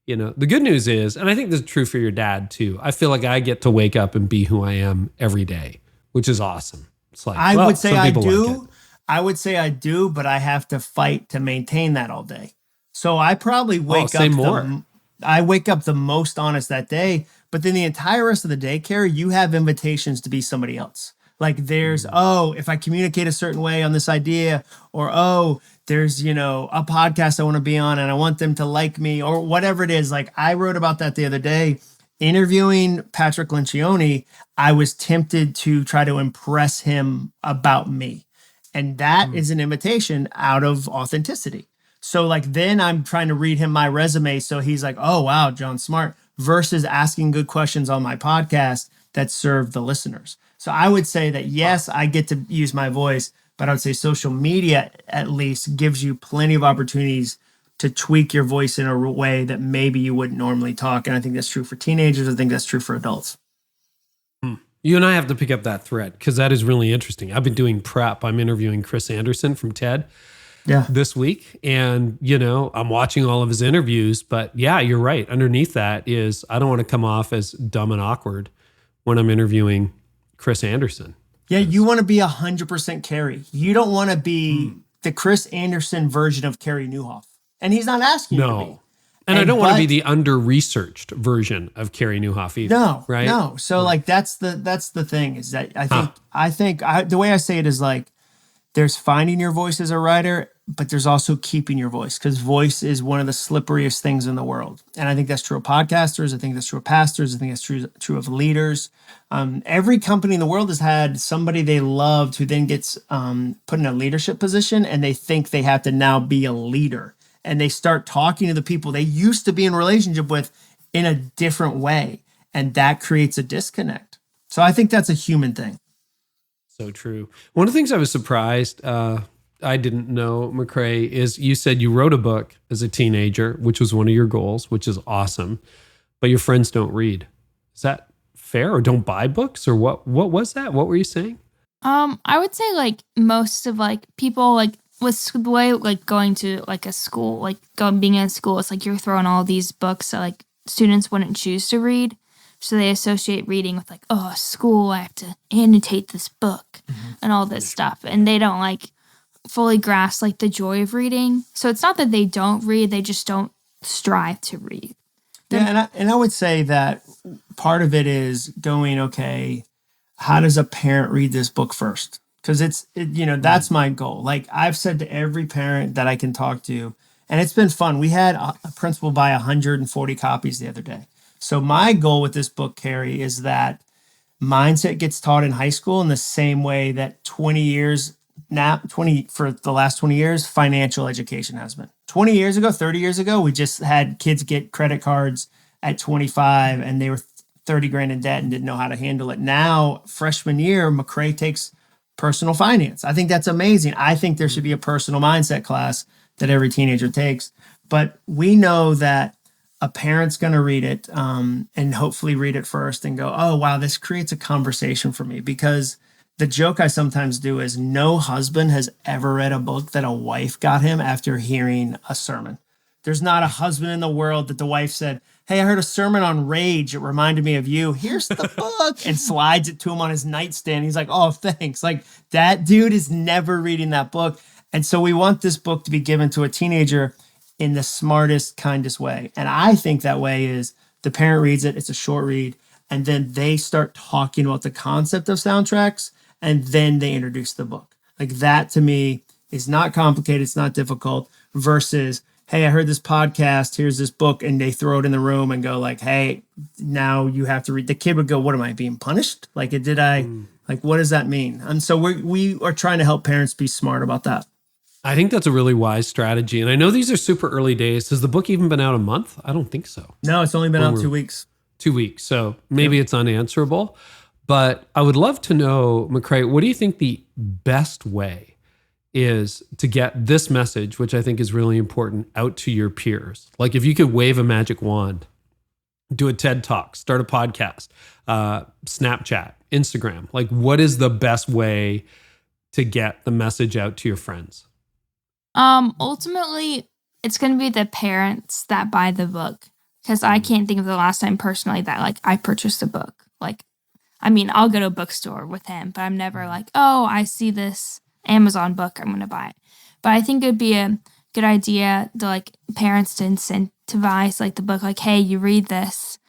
the good news is, and I think this is true for your dad too, I feel like I get to wake up and be who I am every day, which is awesome. It's I would say I do. I would say I do, but I have to fight to maintain that all day. So I probably wake up I wake up the most honest that day. But then the entire rest of the day, Carey, you have invitations to be somebody else. There's, if I communicate a certain way on this idea, or, there's, a podcast I want to be on and I want them to like me, or whatever it is. I wrote about that the other day. Interviewing Patrick Lencioni, I was tempted to try to impress him about me. And that is an invitation out of authenticity. So then I'm trying to read him my resume. So he's like, oh, wow, Jon's smart. Versus asking good questions on my podcast that serve the listeners. So I would say that, yes, I get to use my voice, but I would say social media at least gives you plenty of opportunities to tweak your voice in a way that maybe you wouldn't normally talk. And I think that's true for teenagers. I think that's true for adults. You and I have to pick up that thread because that is really interesting. I've been doing prep. I'm interviewing Chris Anderson from TED. This week. And, I'm watching all of his interviews, but yeah, you're right. Underneath that is, I don't want to come off as dumb and awkward when I'm interviewing Chris Anderson. Yeah. You want to be 100% Carey. You don't want to be the Chris Anderson version of Carey Nieuwhof. And he's not asking you to be. And I don't want to be the under-researched version of Carey Nieuwhof either. No, right? No. So that's the thing is that I think the way I say it is there's finding your voice as a writer, but there's also keeping your voice, because voice is one of the slipperiest things in the world. And I think that's true of podcasters. I think that's true of pastors. I think that's true of leaders. Every company in the world has had somebody they loved who then gets put in a leadership position, and they think they have to now be a leader. And they start talking to the people they used to be in relationship with in a different way. And that creates a disconnect. So I think that's a human thing. So true. One of the things I was surprised, I didn't know, McRae, is you said you wrote a book as a teenager, which was one of your goals, which is awesome, but your friends don't read. Is that fair, or don't buy books, or what was that? What were you saying? I would say most of people with the way going to a school, being in school, it's you're throwing all these books that students wouldn't choose to read. So they associate reading with school, I have to annotate this book and all this stuff. And they don't fully grasp the joy of reading. So it's not that they don't read, they just don't strive to read. And I would say that part of it is going, okay, how does a parent read this book first? Because that's my goal. I've said to every parent that I can talk to, and it's been fun. We had a principal buy 140 copies the other day. So my goal with this book, Carey, is that mindset gets taught in high school in the same way that for the last 20 years, financial education has been. 20 years ago, 30 years ago, we just had kids get credit cards at 25 and they were 30 grand in debt and didn't know how to handle it. Now, freshman year, McRae takes personal finance. I think that's amazing. I think there should be a personal mindset class that every teenager takes. But we know that a parent's going to read it and hopefully read it first and go, oh, wow, this creates a conversation for me, because the joke I sometimes do is no husband has ever read a book that a wife got him after hearing a sermon. There's not a husband in the world that the wife said, hey, I heard a sermon on rage. It reminded me of you. Here's the book. And slides it to him on his nightstand. He's like, oh, thanks. Like, that dude is never reading that book. And so we want this book to be given to a teenager in the smartest, kindest way. And I think that way is the parent reads it. It's a short read. And then they start talking about the concept of soundtracks. And then they introduce the book. Like, that to me is not complicated. It's not difficult versus, hey, I heard this podcast, here's this book, and they throw it in the room and go like, hey, now you have to read. The kid would go, what, am I being punished? Like, like, what does that mean? And so we are trying to help parents be smart about that. I think that's a really wise strategy. And I know these are super early days. Has the book even been out a month? I don't think so. No, it's only been out 2 weeks. 2 weeks. So maybe it's unanswerable. But I would love to know, McRae, what do you think the best way is to get this message, which I think is really important, out to your peers? Like, if you could wave a magic wand, do a TED Talk, start a podcast, Snapchat, Instagram, like, what is the best way to get the message out to your friends? Ultimately, it's going to be the parents that buy the book, because I can't think of the last time personally that like I purchased a book. Like, I mean, I'll go to a bookstore with him, but I'm never like, oh, I see this Amazon book, I'm going to buy it. But I think it would be a good idea to like parents to incentivize like the book, like, hey, you read this,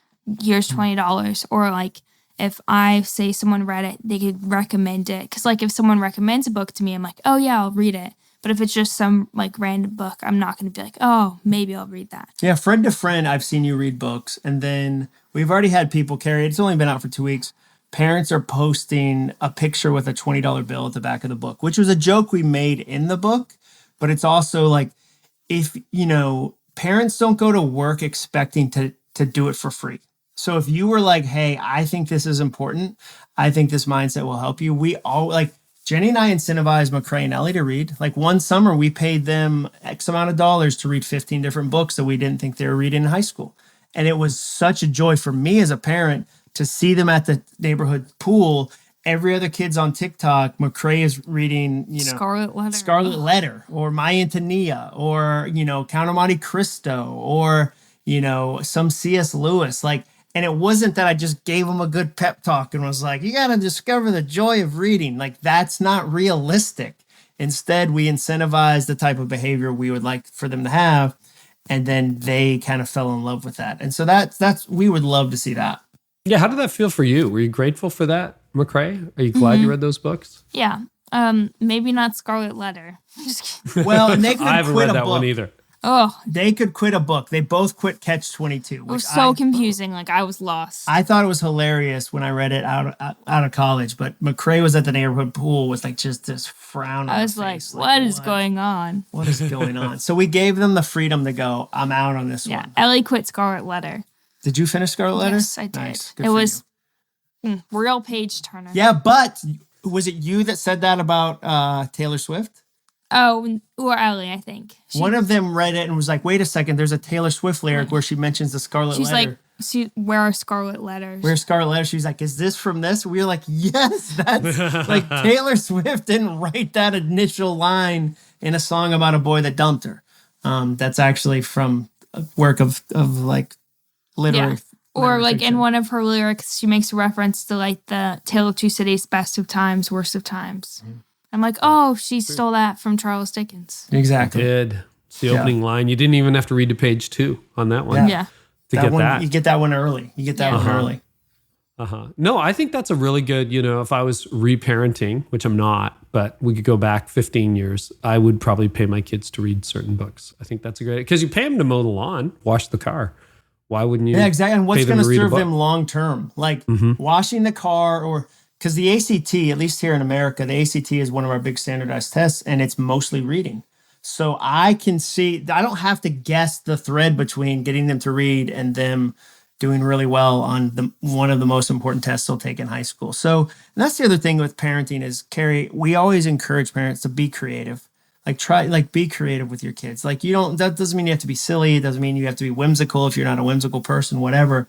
here's $20. Or like, if I say someone read it, they could recommend it. Because like if someone recommends a book to me, I'm like, oh yeah, I'll read it. But if it's just some like random book, I'm not going to be like, oh, maybe I'll read that. Yeah, friend to friend, I've seen you read books. And then we've already had people, Carey, it's only been out for 2 weeks. Parents are posting a picture with a $20 bill at the back of the book, which was a joke we made in the book. But it's also like, if, you know, parents don't go to work expecting to do it for free. So if you were like, hey, I think this is important, I think this mindset will help you. We all, like, Jenny and I incentivized McRae and Ellie to read. Like, one summer, we paid them X amount of dollars to read 15 different books that we didn't think they were reading in high school. And it was such a joy for me as a parent to see them at the neighborhood pool. Every other kid's on TikTok. McRae is reading, you know, Scarlet Letter, or My Antonia, or, you know, Count of Monte Cristo, or, you know, some C.S. Lewis. Like, and it wasn't that I just gave them a good pep talk and was like, you got to discover the joy of reading. Like, that's not realistic. Instead, we incentivize the type of behavior we would like for them to have. And then they kind of fell in love with that. And so that's we would love to see that. Yeah. How did that feel for you? Were you grateful for that, McRae? Are you glad you read those books? Yeah. Maybe not Scarlet Letter. Just kidding. Well, and they could I haven't quit read a that book. one either. Oh, They could quit a book. They both quit Catch-22. it was so confusing. Like, I was lost. I thought it was hilarious when I read it out of college, but McRae was at the neighborhood pool with like just this frown on I his was like, face. what is going on? What is going on? So we gave them the freedom to go, I'm out on this Yeah. one. Ellie quit Scarlet Letter. Did you finish Scarlet Letter? Yes, I did. Nice. Good It for was you. real page turner. Yeah, but was it you that said that about Taylor Swift? Oh, or Ellie, I think. One of them read it and was like, wait a second, there's a Taylor Swift lyric where she mentions the Scarlet She's Letter. like, where are Scarlet Letters? Where's Scarlet Letter? She's like, is this from this? We were like, yes, that's like Taylor Swift didn't write that initial line in a song about a boy that dumped her. That's actually from a work of like literary. Yeah. Or like fiction. in one of her lyrics, she makes a reference to like the Tale of Two Cities, best of times, worst of times. I'm like, oh, she stole that from Charles Dickens. Exactly. Did. It's the opening line. You didn't even have to read to page 2 on that one. Yeah. To that get one, that. you get that one early. You get that one early. No, I think that's a really good, you know, if I was reparenting, which I'm not, but we could go back 15 years, I would probably pay my kids to read certain books. I think that's a great, because you pay them to mow the lawn, wash the car. Why wouldn't you? Yeah, exactly. And what's pay them going to read a serve book? them long term? Like washing the car, or because the ACT, at least here in America, the ACT is one of our big standardized tests, and it's mostly reading. So I can see, I don't have to guess the thread between getting them to read and them doing really well on one of the most important tests they'll take in high school. So, and that's the other thing with parenting is, Carey, we always encourage parents to be creative. Like be creative with your kids. Like that doesn't mean you have to be silly. It doesn't mean you have to be whimsical if you're not a whimsical person, whatever.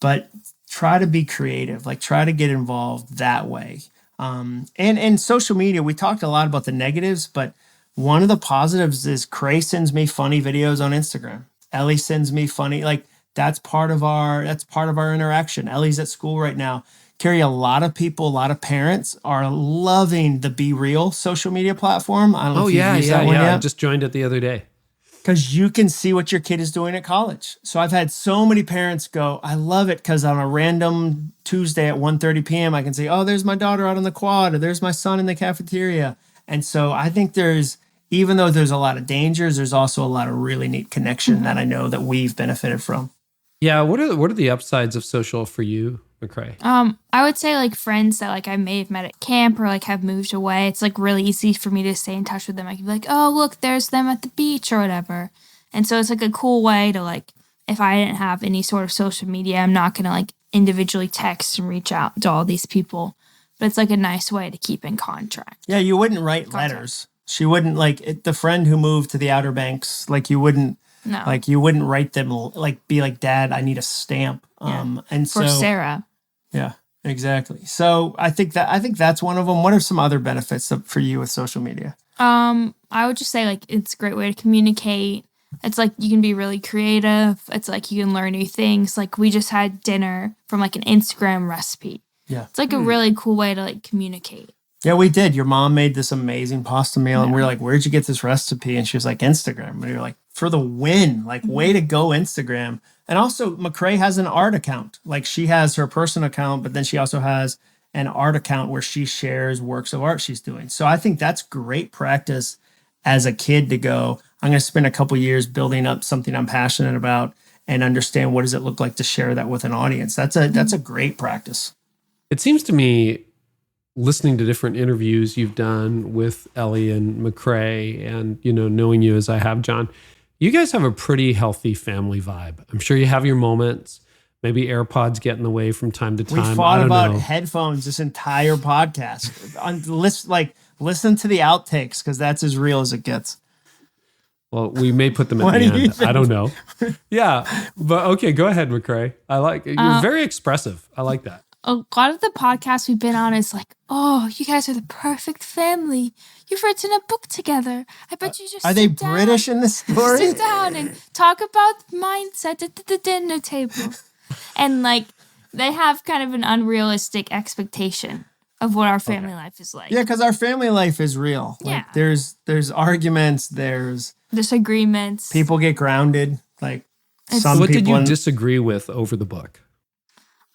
But try to be creative. Like, try to get involved that way. And social media, we talked a lot about the negatives, but one of the positives is Cray sends me funny videos on Instagram. Ellie sends me funny, like that's part of our interaction. Ellie's at school right now. Carey, a lot of people, a lot of parents are loving the Be Real social media platform. I don't know if you've used that one yet. I just joined it the other day. Because you can see what your kid is doing at college. So I've had so many parents go, I love it because on a random Tuesday at 1:30 p.m., I can say, oh, there's my daughter out on the quad, or there's my son in the cafeteria. And so I think even though there's a lot of dangers, there's also a lot of really neat connection that I know that we've benefited from. Yeah. What are the upsides of social for you, McRae? I would say like friends that like I may have met at camp or like have moved away. It's like really easy for me to stay in touch with them. I can be like, oh, look, there's them at the beach or whatever. And so it's like a cool way to like, if I didn't have any sort of social media, I'm not going to like individually text and reach out to all these people. But it's like a nice way to keep in contact. Yeah, you wouldn't write letters. She wouldn't the friend who moved to the Outer Banks, like you wouldn't. No. Like you wouldn't write them like be like, Dad, I need a stamp. And for Sarah. Yeah, exactly. So I think that's one of them. What are some other benefits for you with social media? I would just say like it's a great way to communicate. It's like you can be really creative. It's like you can learn new things. Like we just had dinner from like an Instagram recipe. Yeah. It's like a really cool way to like communicate. Yeah, we did. Your mom made this amazing pasta meal, and we were like, where'd you get this recipe? And she was like, Instagram. And we were like, for the win, like way to go, Instagram. And also McRae has an art account. Like she has her personal account, but then she also has an art account where she shares works of art she's doing. So I think that's great practice as a kid to go, I'm going to spend a couple years building up something I'm passionate about and understand what does it look like to share that with an audience. That's a great practice. It seems to me, listening to different interviews you've done with Ellie and McRae and, knowing you as I have, Jon, you guys have a pretty healthy family vibe. I'm sure you have your moments. Maybe AirPods get in the way from time to time. We fought about headphones this entire podcast. Listen to the outtakes because that's as real as it gets. Well, we may put them at the end. I don't know. Yeah, but okay, go ahead, McRae. You're very expressive. I like that. A lot of the podcasts we've been on is like, oh, you guys are the perfect family. You've written a book together. I bet you just are they British in this story? Sit down and talk about mindset at the dinner table. And like, they have kind of an unrealistic expectation of what our family life is like. Yeah, because our family life is real. Yeah. Like, there's arguments, there's disagreements. People get grounded. Like what did you disagree with over the book?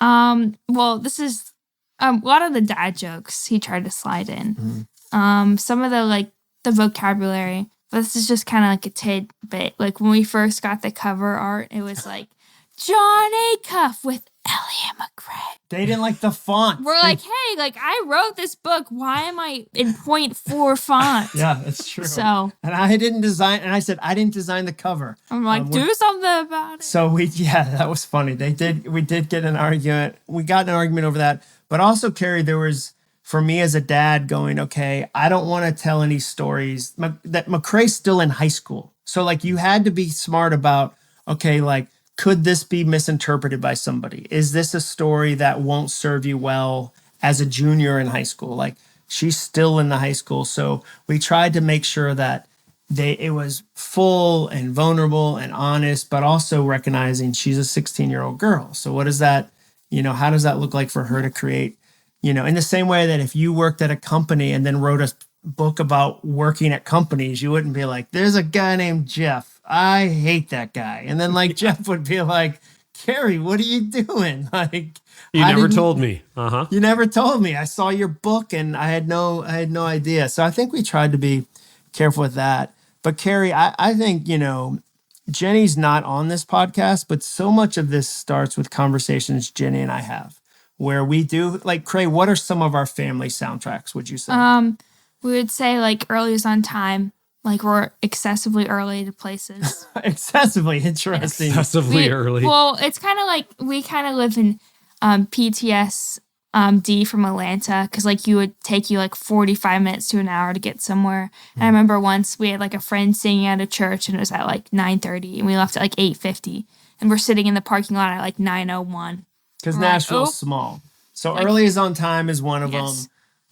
Well, this is a lot of the dad jokes he tried to slide in. Mm-hmm. Some of the vocabulary, but this is just kind of like a tidbit. Like when we first got the cover art, it was like Jon Acuff with Ellie and McRae. They didn't like the font. We're like, hey, like I wrote this book. Why am I in 0.4 font? Yeah, that's true. So, and I didn't design the cover. I'm like, do something about it. So that was funny. We did get an argument. We got an argument over that. But also, Carey, there was, for me as a dad going, okay, I don't want to tell any stories. That McRae's still in high school. So like you had to be smart about, okay, like, could this be misinterpreted by somebody? Is this a story that won't serve you well as a junior in high school? Like she's still in the high school. So we tried to make sure that it was full and vulnerable and honest, but also recognizing she's a 16-year-old girl. So what does that, how does that look like for her to create, in the same way that if you worked at a company and then wrote a book about working at companies, you wouldn't be like, there's a guy named Jeff. I hate that guy. And then like Jeff would be like, Carey, what are you doing? Like you never told me. Uh-huh. You never told me. I saw your book and I had no idea. So I think we tried to be careful with that. But Carey, I think, Jenny's not on this podcast, but so much of this starts with conversations Jenny and I have where we do like, Cray, what are some of our family soundtracks, would you say? We would say like Early is on Time. Like we're excessively early to places. Excessively interesting. Excessively early. Well, it's kind of like we kind of live in PTSD from Atlanta because like you would take you like 45 minutes to an hour to get somewhere. And I remember once we had like a friend singing at a church and it was at like 9:30 and we left at like 8:50 and we're sitting in the parking lot at like 9:01. Because Nashville's small. So like, Early is on Time is one of them.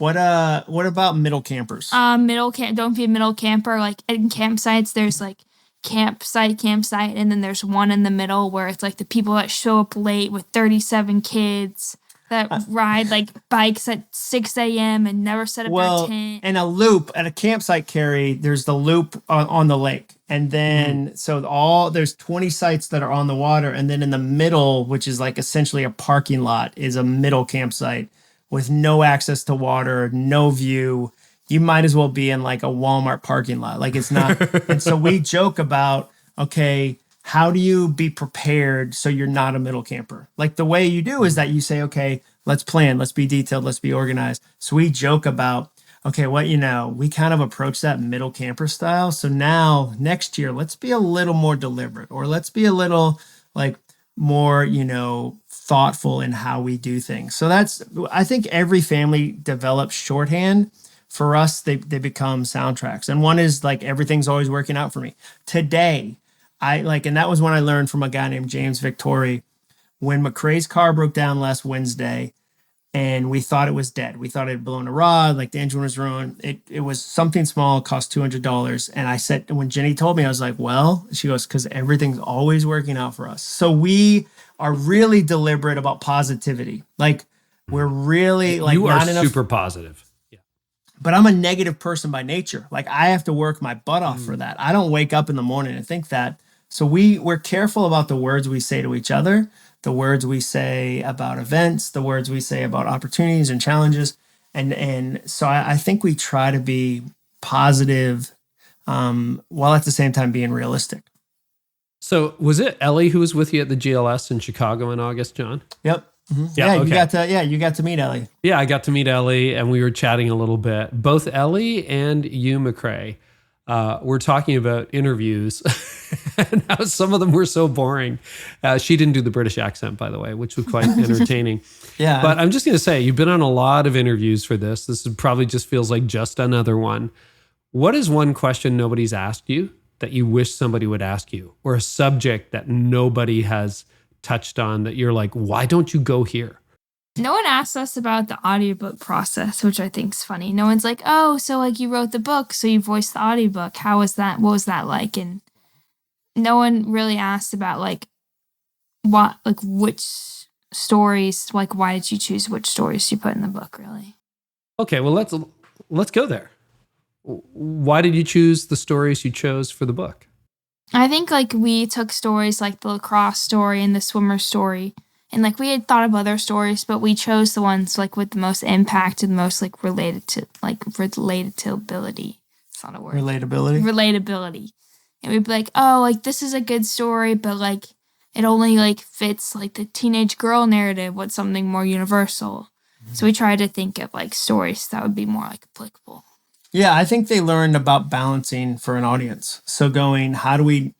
What about middle campers? Don't be a middle camper. Like in campsites, there's like campsite, and then there's one in the middle where it's like the people that show up late with 37 kids that ride like bikes at 6 a.m. and never set up their tent. And a loop at a campsite, Carey, there's the loop on the lake. And then, there's 20 sites that are on the water. And then in the middle, which is like essentially a parking lot, is a middle campsite with no access to water, no view. You might as well be in like a Walmart parking lot. Like it's not. And so we joke about, okay, how do you be prepared so you're not a middle camper? Like the way you do is that you say, okay, let's plan, let's be detailed, let's be organized. So we joke about, okay, we kind of approach that middle camper style. So now next year, let's be a little more deliberate, or let's be a little like more, thoughtful in how we do things. So I think every family develops shorthand. For us, they become soundtracks. And one is like, everything's always working out for me. Today, and that was when I learned from a guy named James Victori, when McRae's car broke down last Wednesday and we thought it was dead. We thought it had blown a rod, like the engine was ruined. It was something small, cost $200. And I said, when Jenny told me, I was like, well, she goes, because everything's always working out for us. So we are really deliberate about positivity. Like we're really like, you are super positive. But I'm a negative person by nature. Like I have to work my butt off for that. I don't wake up in the morning and think that. So we're careful about the words we say to each other, the words we say about events, the words we say about opportunities and challenges. And so I think we try to be positive while at the same time being realistic. So was it Ellie who was with you at the GLS in Chicago in August, Jon? Yep. Mm-hmm. Yeah, okay. You got to meet Ellie. Yeah, I got to meet Ellie and we were chatting a little bit. Both Ellie and you, McRae, were talking about interviews and how some of them were so boring. She didn't do the British accent, by the way, which was quite entertaining. Yeah. But I'm just going to say, you've been on a lot of interviews for this. This probably just feels like just another one. What is one question nobody's asked you that you wish somebody would ask you, or a subject that nobody has touched on that you're like, why don't you go here? No one asked us about the audiobook process, which I think is funny. No one's like, oh, so like you wrote the book, so you voiced the audiobook. How was that? What was that like? And no one really asked about like which stories, like why did you choose which stories you put in the book, really? Okay, well let's go there. Why did you choose the stories you chose for the book? I think like we took stories like the lacrosse story and the swimmer story. And like we had thought of other stories, but we chose the ones like with the most impact and most like related to ability. It's not a word. Relatability. And we'd be like, oh, like this is a good story, but like it only like fits like the teenage girl narrative with something more universal. Mm-hmm. So we tried to think of like stories that would be more like applicable. Yeah, I think they learned about balancing for an audience. So going, how do we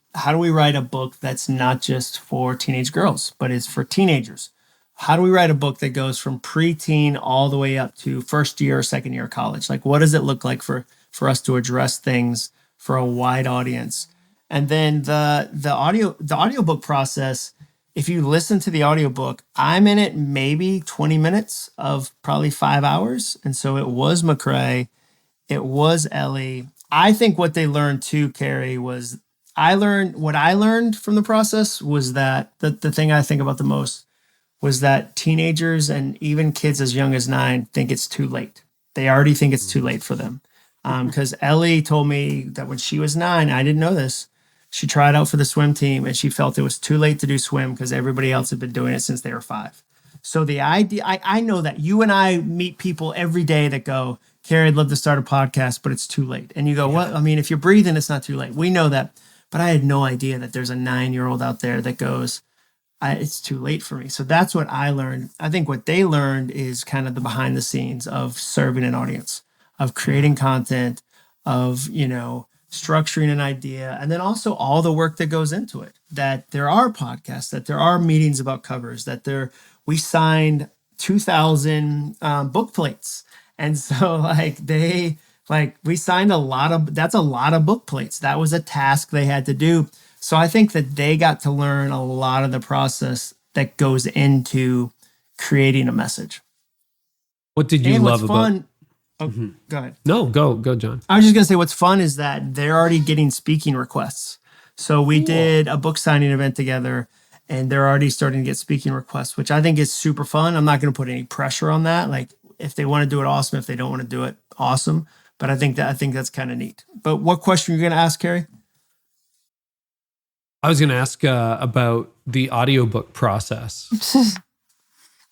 write a book that's not just for teenage girls, but it's for teenagers? How do we write a book that goes from preteen all the way up to first year or second year of college? Like, what does it look like for us to address things for a wide audience? And then the audiobook process, if you listen to the audiobook, I'm in it maybe 20 minutes of probably 5 hours. And so it was McRae, it was Ellie. I think what they learned too, Carey, was what I learned from the process was that the thing I think about the most was that teenagers and even kids as young as 9 think it's too late. They already think it's too late for them. Because Ellie told me that when she was 9, I didn't know this, she tried out for the swim team and she felt it was too late to do swim because everybody else had been doing it since they were 5. So the idea, I know that you and I meet people every day that go, Carey, I'd love to start a podcast, but it's too late. And you go, well, I mean, if you're breathing, it's not too late. We know that. But I had no idea that there's a 9-year-old out there that goes, it's too late for me. So that's what I learned. I think what they learned is kind of the behind the scenes of serving an audience, of creating content, of, structuring an idea, and then also all the work that goes into it, that there are podcasts, that there are meetings about covers, that we signed 2,000 book plates. And so we signed that's a lot of book plates. That was a task they had to do. So I think that they got to learn a lot of the process that goes into creating a message. What did you love about? Oh, go ahead. No, go, John. I was just going to say what's fun is that they're already getting speaking requests. So we did a book signing event together and they're already starting to get speaking requests, which I think is super fun. I'm not going to put any pressure on that. Like if they want to do it, awesome. If they don't want to do it, awesome. But I think that's kind of neat. But what question are you going to ask, Carey? I was going to ask about the audiobook process.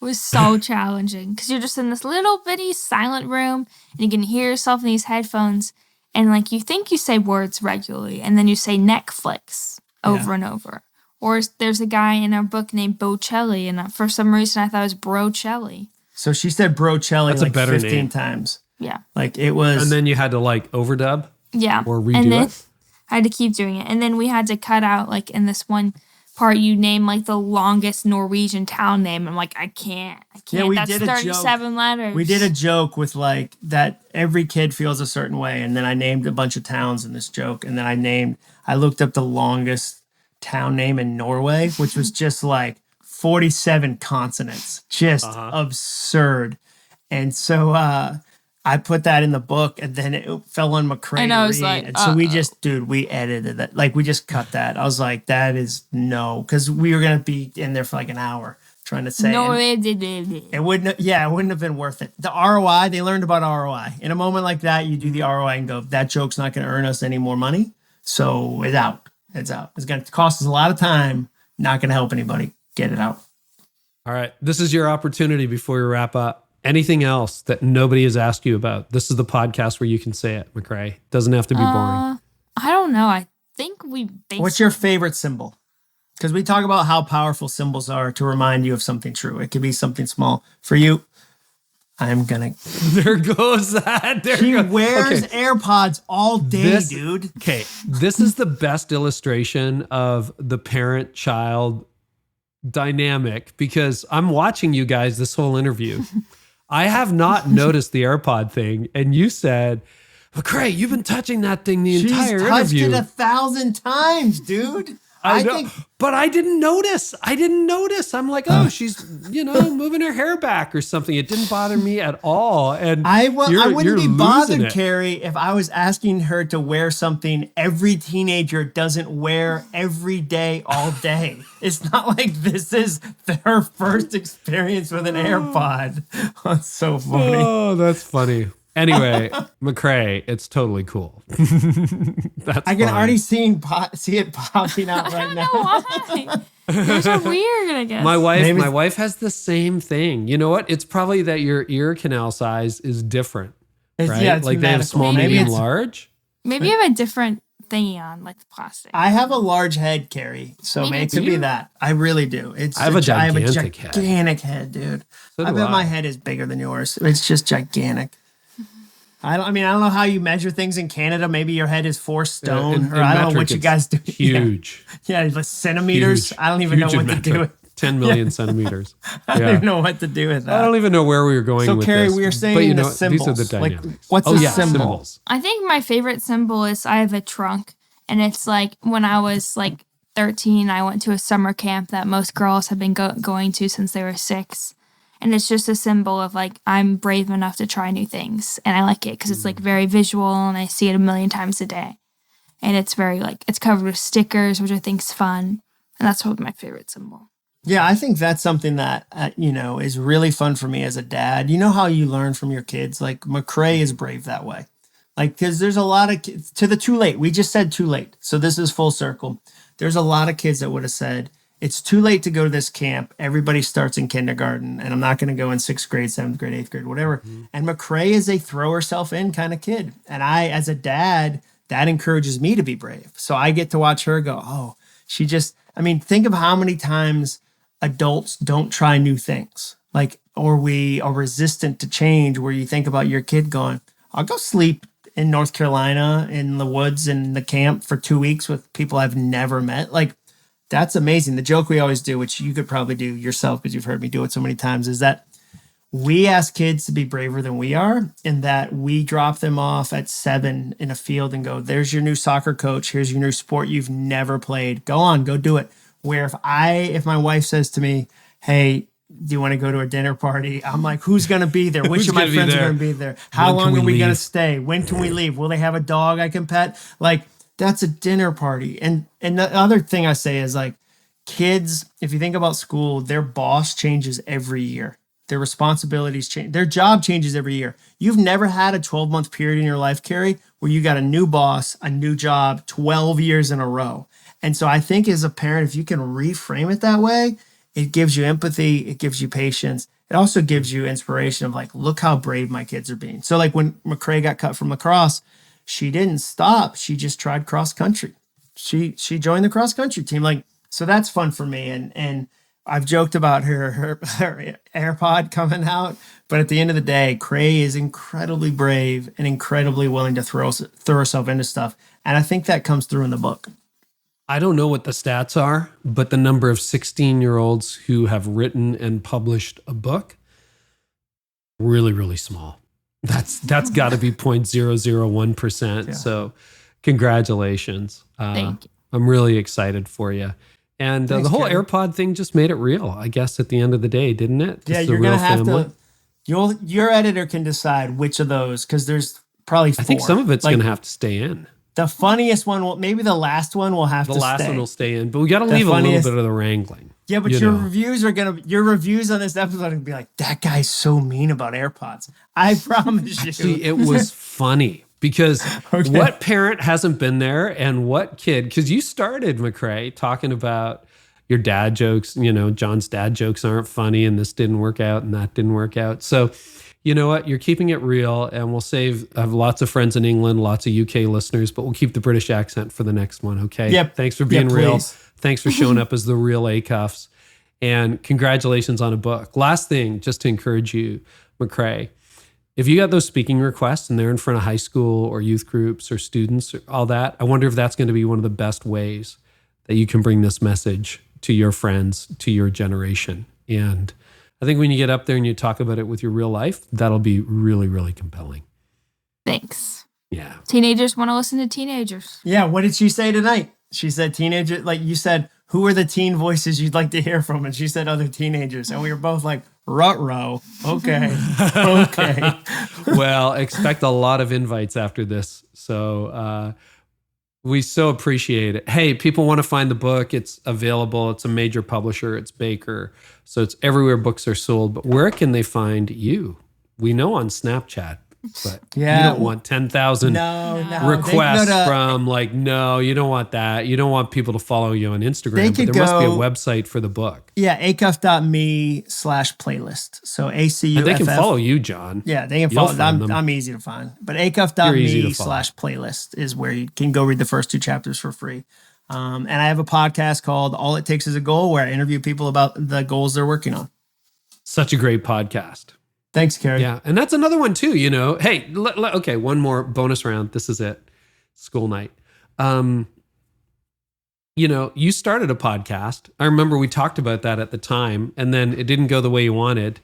It was so challenging because you're just in this little bitty silent room and you can hear yourself in these headphones and like you think you say words regularly and then you say Netflix over and over. Or there's a guy in our book named Bocelli and for some reason I thought it was Brocelli. So she said Brocelli That's like a better 15 name. times. Yeah. Like it was. And then you had to like overdub? Yeah. Or redo and then it? I had to keep doing it. And then we had to cut out like in this one part you name like the longest Norwegian town name. I'm like, I can't. Yeah, we That's did a 37 letters. We did a joke with like that every kid feels a certain way. And then I named a bunch of towns in this joke. And then I looked up the longest town name in Norway, which was just like 47 consonants. Just absurd. And so I put that in the book and then it fell on McRae. And I was like, and so we edited that. Like we just cut that. I was like, that is no. Because we were going to be in there for like an hour trying to say. No, it wouldn't have been worth it. The ROI, they learned about ROI. In a moment like that, you do the ROI and go, that joke's not going to earn us any more money. So it's out. It's out. It's going to cost us a lot of time. Not going to help anybody. Get it out. All right. This is your opportunity before we wrap up. Anything else that nobody has asked you about? This is the podcast where you can say it, McRae. Doesn't have to be boring. I don't know. I think we What's your favorite symbol? Because we talk about how powerful symbols are to remind you of something true. It could be something small. For you, I'm going to... There goes that. He wears AirPods all day, dude. Okay. This is the best illustration of the parent-child dynamic because I'm watching you guys this whole interview. I have not noticed the AirPod thing. And you said, McRae, you've been touching that thing the entire interview. She's touched it 1,000 times, dude. I know, but I didn't notice. I'm like, oh, she's, moving her hair back or something. It didn't bother me at all. And I wouldn't be bothered, it. Carey, if I was asking her to wear something every teenager doesn't wear every day, all day. It's not like this is her first experience with an AirPod. That's so funny. Oh, that's funny. Anyway, McRae, it's totally cool. I can already see it popping out right now. Why? Those are weird, I guess. My wife has the same thing. You know what? It's probably that your ear canal size is different, right? Yeah, it's like they have small, medium, large. Maybe you have a different thingy on, like the plastic. I have a large head, Carey, so it could be that. I really do. I have a gigantic head, dude. So I bet my head is bigger than yours. It's just gigantic. I don't know how you measure things in Canada. Maybe your head is 4 stone, or I don't know what you guys do. Huge. Yeah, like centimeters. Huge. I don't even know what to do with 10 million centimeters. I don't even know what to do with that. I don't even know where we were going with Carey, this. we were saying the symbols. These are the dynamics. Like, what's a symbol? Symbols. I think my favorite symbol is I have a trunk, and it's like when I was like 13, I went to a summer camp that most girls have been going to since they were 6. And it's just a symbol of like, I'm brave enough to try new things. And I like it because it's like very visual and I see it a million times a day. And it's very like, it's covered with stickers, which I think is fun. And that's probably my favorite symbol. Yeah, I think that's something that, is really fun for me as a dad. You know how you learn from your kids? Like McRae is brave that way. Like, because there's a lot of kids to the too late. We just said too late. So this is full circle. There's a lot of kids that would have said, it's too late to go to this camp. Everybody starts in kindergarten, and I'm not going to go in 6th grade, 7th grade, 8th grade, whatever. Mm-hmm. And McRae is a throw herself in kind of kid. And I, as a dad, that encourages me to be brave. So I get to watch her go, oh, think of how many times adults don't try new things. Like, or we are resistant to change, where you think about your kid going, I'll go sleep in North Carolina in the woods in the camp for 2 weeks with people I've never met. Like, that's amazing. The joke we always do, which you could probably do yourself because you've heard me do it so many times, is that we ask kids to be braver than we are, and that we drop them off at 7 in a field and go, there's your new soccer coach. Here's your new sport you've never played. Go on, go do it. Where if my wife says to me, hey, do you want to go to a dinner party? I'm like, who's going to be there? Which Who's of my gonna be friends are there? going to be there? How When long can are we we going to leave? stay? When can we leave? Will they have a dog I can pet? Like, that's a dinner party. And the other thing I say is like, kids, if you think about school, their boss changes every year. Their responsibilities change. Their job changes every year. You've never had a 12-month period in your life, Carey, where you got a new boss, a new job, 12 years in a row. And so I think as a parent, if you can reframe it that way, it gives you empathy. It gives you patience. It also gives you inspiration of like, look how brave my kids are being. So like when McRae got cut from lacrosse, she didn't stop. She just tried cross country. She joined the cross country team. Like, so that's fun for me. And I've joked about her AirPod coming out, but at the end of the day, Cray is incredibly brave and incredibly willing to throw herself into stuff. And I think that comes through in the book. I don't know what the stats are, but the number of 16-year-olds who have written and published a book, really, really small. That's got to be 0.001%. Yeah. So congratulations. Thank you. I'm really excited for you. And Thanks, the whole Carey. AirPod thing just made it real, I guess, at the end of the day, didn't it? Yeah, Just you're a going real to have family. to, your editor can decide which of those, because there's probably 4. I think some of it's Like, going to have to stay in. the funniest one will, maybe the last one will have The to last stay. one will stay in, but we got to leave a little funniest- bit of the wrangling. Yeah, but you your know. your reviews on this episode are gonna be like, that guy's so mean about AirPods. I promise you. See, it was funny because Okay. what parent hasn't been there and what kid, because you started, McRae, talking about your dad jokes, John's dad jokes aren't funny and this didn't work out and that didn't work out. So you know what? You're keeping it real, and I have lots of friends in England, lots of UK listeners, but we'll keep the British accent for the next one, okay? Yep. Thanks for being real. Please. Thanks for showing up as the real Acuffs. And congratulations on a book. Last thing, just to encourage you, McRae, if you got those speaking requests and they're in front of high school or youth groups or students or all that, I wonder if that's going to be one of the best ways that you can bring this message to your friends, to your generation. And I think when you get up there and you talk about it with your real life, that'll be really, really compelling. Thanks. Yeah. Teenagers want to listen to teenagers. Yeah, what did she say tonight? She said teenager, like you said, who are the teen voices you'd like to hear from? And she said other teenagers. And we were both like, ruh-roh. Okay. Okay. Well, expect a lot of invites after this. So we so appreciate it. Hey, people want to find the book. It's available. It's a major publisher. It's Baker. So it's everywhere books are sold. But where can they find you? We know on Snapchat, but Yeah. you don't want 10,000 No. requests They can go to- from like, no, you don't want that. You don't want people to follow you on Instagram. They But could there must be a go- website for the book. Yeah, acuff.me/playlist. So ACUFF. And they can follow you, John. Yeah, they can You'll follow. find them. I'm easy to find. But You're easy to follow. acuff.me/playlist is where you can go read the first 2 chapters for free. And I have a podcast called All It Takes Is a Goal, where I interview people about the goals they're working on. Such a great podcast. Thanks, Carey. Yeah. And that's another one too, Hey, okay, one more bonus round. This is it. School night. You started a podcast. I remember we talked about that at the time, and then it didn't go the way you wanted.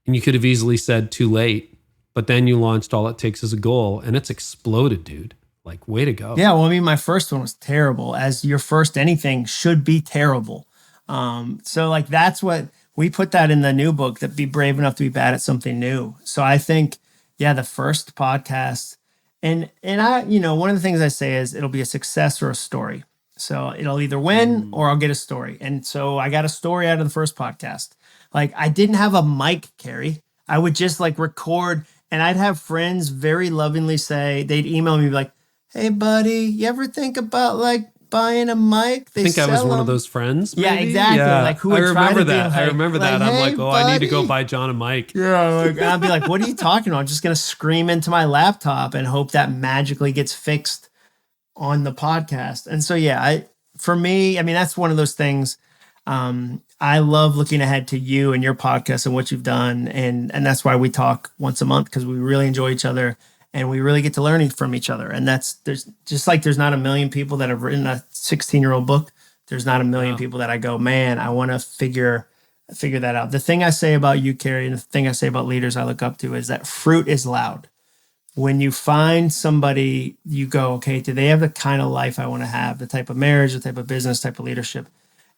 And you could have easily said too late, but then you launched All It Takes Is a Goal, and it's exploded, dude. Like, way to go. Yeah, well, I mean, my first one was terrible, as your first anything should be terrible. So like that's what we put that in the new book, that be brave enough to be bad at something new. So I think, yeah, the first podcast, and I, one of the things I say is it'll be a success or a story. So it'll either win or I'll get a story. And so I got a story out of the first podcast. Like I didn't have a mic, Carey. I would just like record, and I'd have friends very lovingly say, they'd email me like, hey buddy, you ever think about like buying a mic? I think I was one of those friends. Yeah, maybe? exactly. Yeah. Like, who would try to be that. I like- remember like, that. I'm "Hey, like, I need to go buddy." buy John a mic. Yeah, like, I'd be like, what are you talking about? I'm just going to scream into my laptop and hope that magically gets fixed on the podcast. And so, yeah, for me, I mean, that's one of those things. I love looking ahead to you and your podcast and what you've done. And that's why we talk once a month, because we really enjoy each other and we really get to learn from each other. And there's not a million people that have written a 16-year-old book. There's not a million people that I go, man, I want to figure that out. The thing I say about you, Carey, and the thing I say about leaders I look up to is that fruit is loud. When you find somebody, you go, okay, do they have the kind of life I want to have, the type of marriage, the type of business, type of leadership?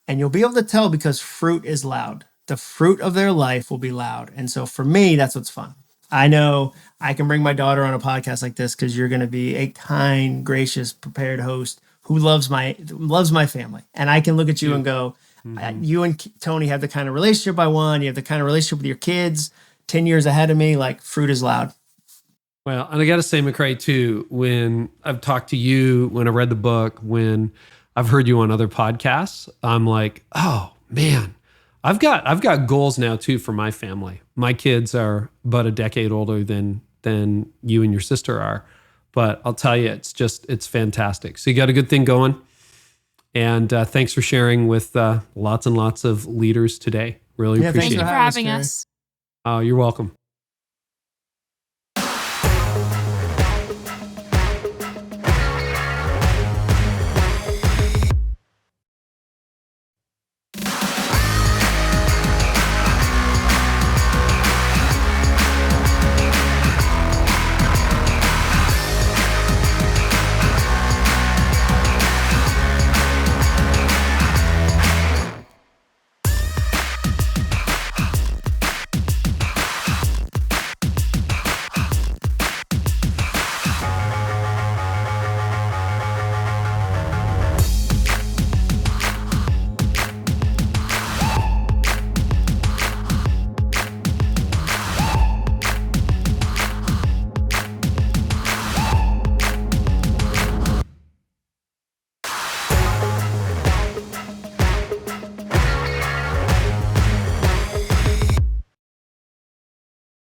And you'll be able to tell because fruit is loud. the fruit of their life will be loud. And so for me, that's what's fun. I know I can bring my daughter on a podcast like this because you're going to be a kind, gracious, prepared host who loves my family. And I can look at you and go, you and Tony have the kind of relationship I want. You have the kind of relationship with your kids 10 years ahead of me. Like, fruit is loud. Well, and I got to say, McRae, too, when I've talked to you, when I read the book, when I've heard you on other podcasts, I'm like, oh, man, I've got goals now, too, for my family. My kids are but a decade older than you and your sister are. But I'll tell you, it's fantastic. So you got a good thing going. And thanks for sharing with lots and lots of leaders today. Really appreciate it. Thank you for having us. Oh, you're welcome.